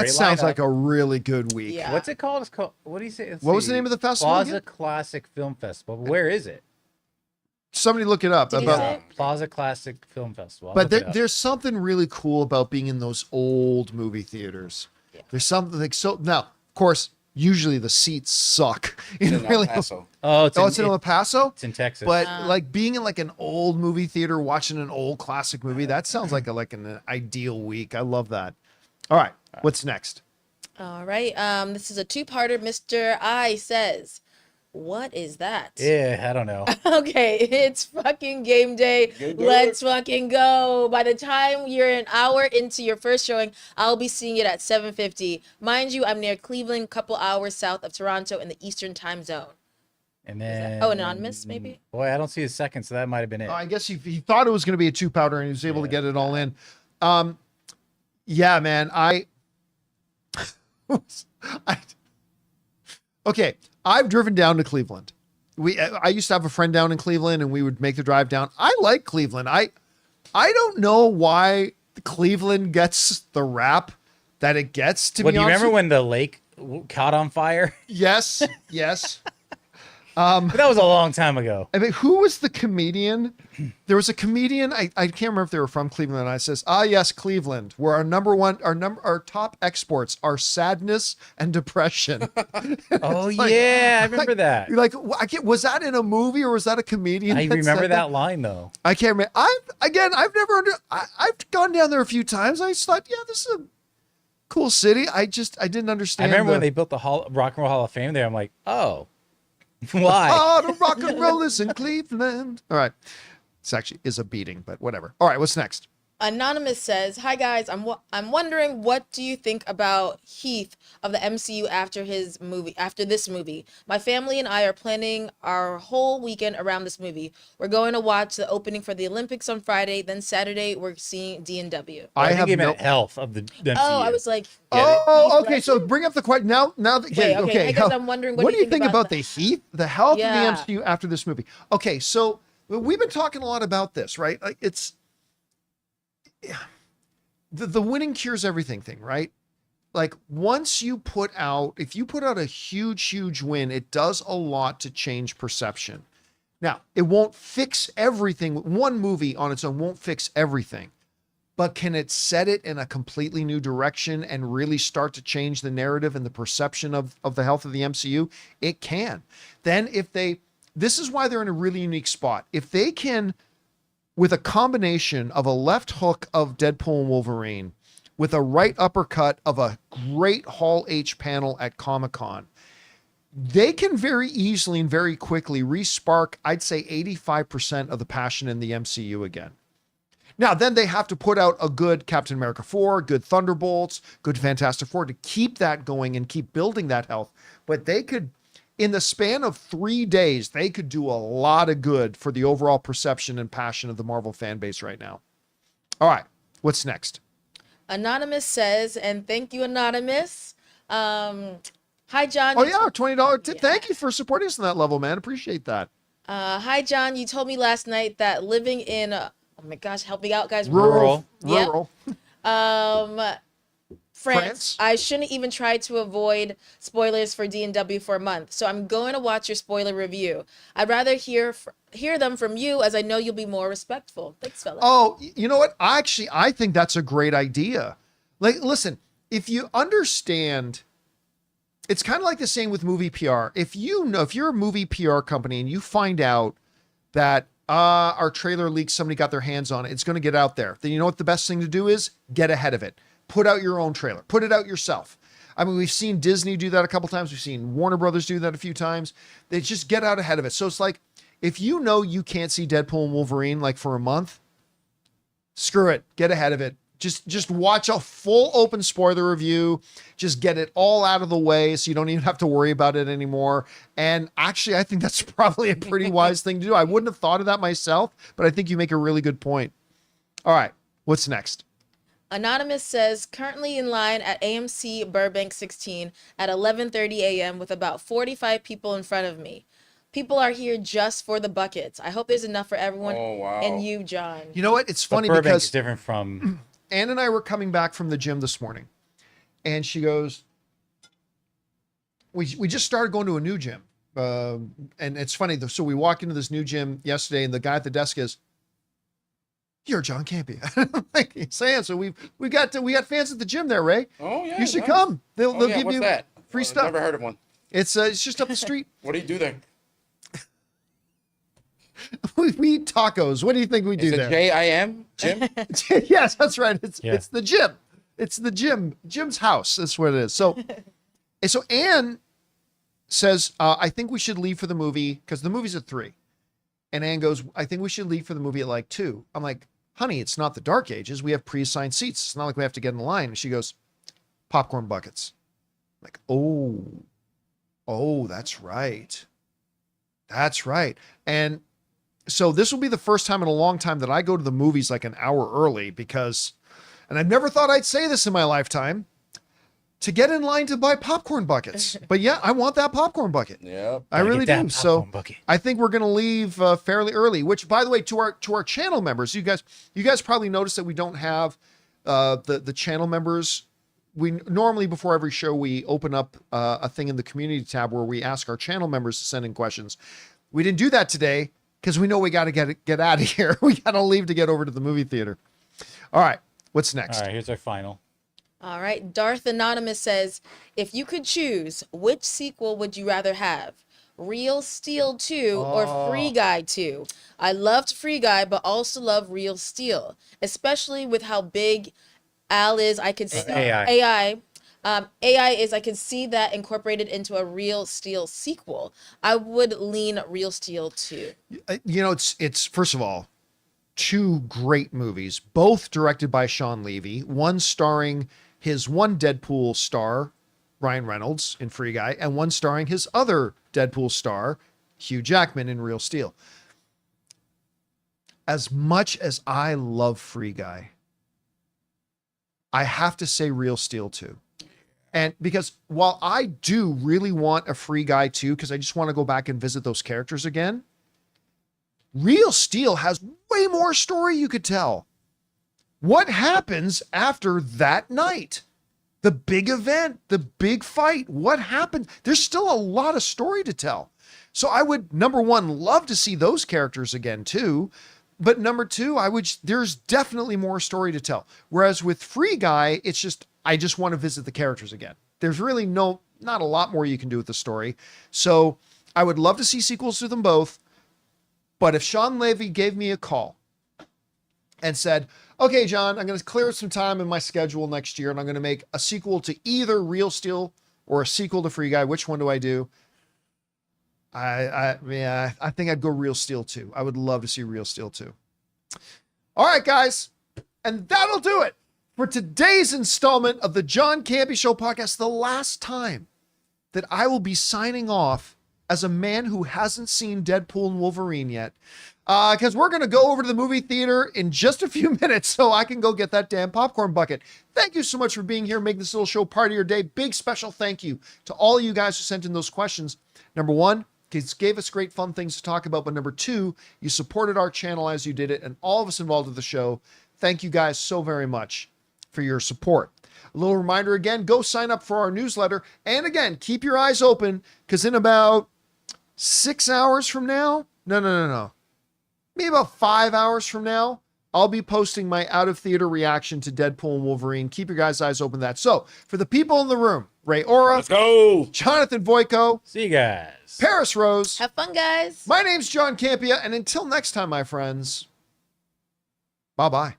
sounds like a really good week. Yeah. What's it called? It's called. What do you say? What was the name of the festival Plaza again? Classic Film Festival. Where is it? Somebody look it up. Did you say? Plaza Classic Film Festival. But there's something really cool about being in those old movie theaters. Yeah. There's something like so. Now, of course, usually the seats suck. In El Paso. It's in El Paso. It's in Texas. But like being in like an old movie theater, watching an old classic movie, that sounds like an ideal week. I love that. All right, what's next? All right. This is a two-parter. Mr. I says, what is that? Yeah, I don't know. Okay, it's fucking game day. Let's fucking go. By the time you're an hour into your first showing, I'll be seeing it at 7:50. Mind you, I'm near Cleveland, a couple hours south of Toronto in the Eastern time zone. And then anonymous, maybe? Boy, I don't see a second, so that might have been it. I guess he thought it was going to be a two-powder and he was able to get it all in. Yeah, man, okay, I've driven down to Cleveland. I used to have a friend down in Cleveland and we would make the drive down. I like Cleveland. I don't know why Cleveland gets the rap that it gets, to be honest. Do you remember when the lake caught on fire? Yes. But that was a long time ago. I mean, who was the comedian? There was a comedian. I can't remember if they were from Cleveland. And I says, yes, Cleveland, where our top exports are sadness and depression. Oh yeah, I remember that. Like, was that in a movie or was that a comedian? I remember that line though. I can't remember. I've gone down there a few times. I just thought, yeah, this is a cool city. I didn't understand. I remember when they built the Rock and Roll Hall of Fame there. I'm like, oh. Why? Oh, the rock and roll is in Cleveland. All right. This actually is a beating, but whatever. All right, what's next? Anonymous says, hi guys, I'm wondering, what do you think about Heath of the MCU after this movie? My family and I are planning our whole weekend around this movie. We're going to watch the opening for the Olympics on Friday, then Saturday we're seeing D&W. I think he meant health of the MCU. Oh, I was like, okay. So bring up the question now. Okay. Hey guys, I'm wondering, what do you think about the Heath, the health of the MCU after this movie? Okay, so we've been talking a lot about this, right? Like it's the winning cures everything thing, right? Like once you if you put out a huge win, it does a lot to change perception. Now, it won't fix everything. One movie on its own won't fix everything, but can it set it in a completely new direction and really start to change the narrative and the perception of the health of the MCU? It can. Then this is why they're in a really unique spot. If they can with a combination of a left hook of Deadpool and Wolverine with a right uppercut of a great Hall H panel at Comic-Con, they can very easily and very quickly respark, I'd say 85% of the passion in the MCU again. Now, then they have to put out a good Captain America 4, good Thunderbolts, good Fantastic Four to keep that going and keep building that health. But they could, in the span of 3 days, they could do a lot of good for the overall perception and passion of the Marvel fan base right now. All right, what's next? Anonymous says, and thank you, Anonymous. Hi, John. Oh, yeah, $20 tip. Thank you for supporting us on that level, man. Appreciate that. Hi, John. You told me last night that living in, oh my gosh, help me out, guys. Rural. Yep. France. I shouldn't even try to avoid spoilers for D&W for a month. So I'm going to watch your spoiler review. I'd rather hear them from you, as I know you'll be more respectful. Thanks, fella. Oh, you know what? I think that's a great idea. Like, listen, if you understand, it's kind of like the same with movie PR. If you're a movie PR company and you find out that our trailer leak, somebody got their hands on it, it's going to get out there, then you know what the best thing to do is? Get ahead of it. Put out your own trailer. Put it out yourself. I mean, we've seen Disney do that a couple times. We've seen Warner Brothers do that a few times. They just get out ahead of it. So it's like, if you know you can't see Deadpool and Wolverine like for a month, screw it. Get ahead of it. Just watch a full open spoiler review. Just get it all out of the way so you don't even have to worry about it anymore. And actually, I think that's probably a pretty wise thing to do. I wouldn't have thought of that myself, but I think you make a really good point. All right, what's next? Anonymous says, currently in line at AMC Burbank 16 at 11:30 a.m. with about 45 people in front of me. People are here just for the buckets. I hope there's enough for everyone. Oh, wow. And you, John. You know what? It's funny Burbank because is different from Ann and I were coming back from the gym this morning, and she goes, we just started going to a new gym. And it's funny. So we walked into this new gym yesterday, and the guy at the desk is, "You're John Campea." Like, saying, so we got fans at the gym there, Ray. Oh yeah, You should nice. come. They'll give what's you that? free stuff. Never heard of one. It's just up the street. What do you do there? We eat tacos. What do you think we do Is it there? JIM? Jim? Yes, that's right. It's Yeah. the gym. It's the gym. Jim's house. That's what it is. So, and so Ann says, I think we should leave for the movie because the movie's at 3. And Ann goes, I think we should leave for the movie at like 2. I'm like, honey, it's not the Dark Ages. We have pre-assigned seats. It's not like we have to get in the line. And she goes, popcorn buckets. I'm like, oh, that's right. That's right. And so this will be the first time in a long time that I go to the movies like an hour early because, and I've never thought I'd say this in my lifetime, to get in line to buy popcorn buckets. But yeah, I want that popcorn bucket. Yep. I really get that do. So popcorn bucket. I think we're going to leave fairly early, which by the way, to our channel members, you guys probably noticed that we don't have the channel members. We normally, before every show, we open up a thing in the community tab where we ask our channel members to send in questions. We didn't do that today because we know we got to get out of here. We got to leave to get over to the movie theater. All right. What's next? All right, here's our final. All right. Darth Anonymous says, if you could choose, which sequel would you rather have? Real Steel 2 or Free Guy 2? I loved Free Guy, but also love Real Steel, especially with how big Al is. I could see AI is, I could see that incorporated into a Real Steel sequel. I would lean Real Steel 2. You know, it's first of all, 2 great movies, both directed by Sean Levy, one starring his one Deadpool star, Ryan Reynolds in Free Guy, and one starring his other Deadpool star, Hugh Jackman in Real Steel. As much as I love Free Guy, I have to say Real Steel 2. And because while I do really want a Free Guy 2, because I just want to go back and visit those characters again, Real Steel has way more story you could tell. What happens after that night? The big event, the big fight, what happened? There's still a lot of story to tell. So I would, number one, love to see those characters again too. But number two, there's definitely more story to tell. Whereas with Free Guy, it's just, I just want to visit the characters again. There's really not a lot more you can do with the story. So I would love to see sequels to them both. But if Sean Levy gave me a call and said, okay, John, I'm going to clear some time in my schedule next year, and I'm going to make a sequel to either Real Steel or a sequel to Free Guy. Which one do I do? I think I'd go Real Steel 2. I would love to see Real Steel 2. All right, guys. And that'll do it for today's installment of the John Campea Show podcast. The last time that I will be signing off as a man who hasn't seen Deadpool and Wolverine yet. Because we're going to go over to the movie theater in just a few minutes so I can go get that damn popcorn bucket. Thank you so much for being here, making this little show part of your day. Big special thank you to all you guys who sent in those questions. Number one, it gave us great fun things to talk about. But number two, you supported our channel as you did it, and all of us involved with the show. Thank you guys so very much for your support. A little reminder again, go sign up for our newsletter. And again, keep your eyes open, because in about 6 hours from now, no. Maybe about 5 hours from now, I'll be posting my out of theater reaction to Deadpool and Wolverine. Keep your guys' eyes open to that. So for the people in the room, Ray Ora, Let's go. Jonathan Voico, See you guys. Paris Rose, Have fun, guys. my name's John Campea, and until next time, my friends, bye-bye.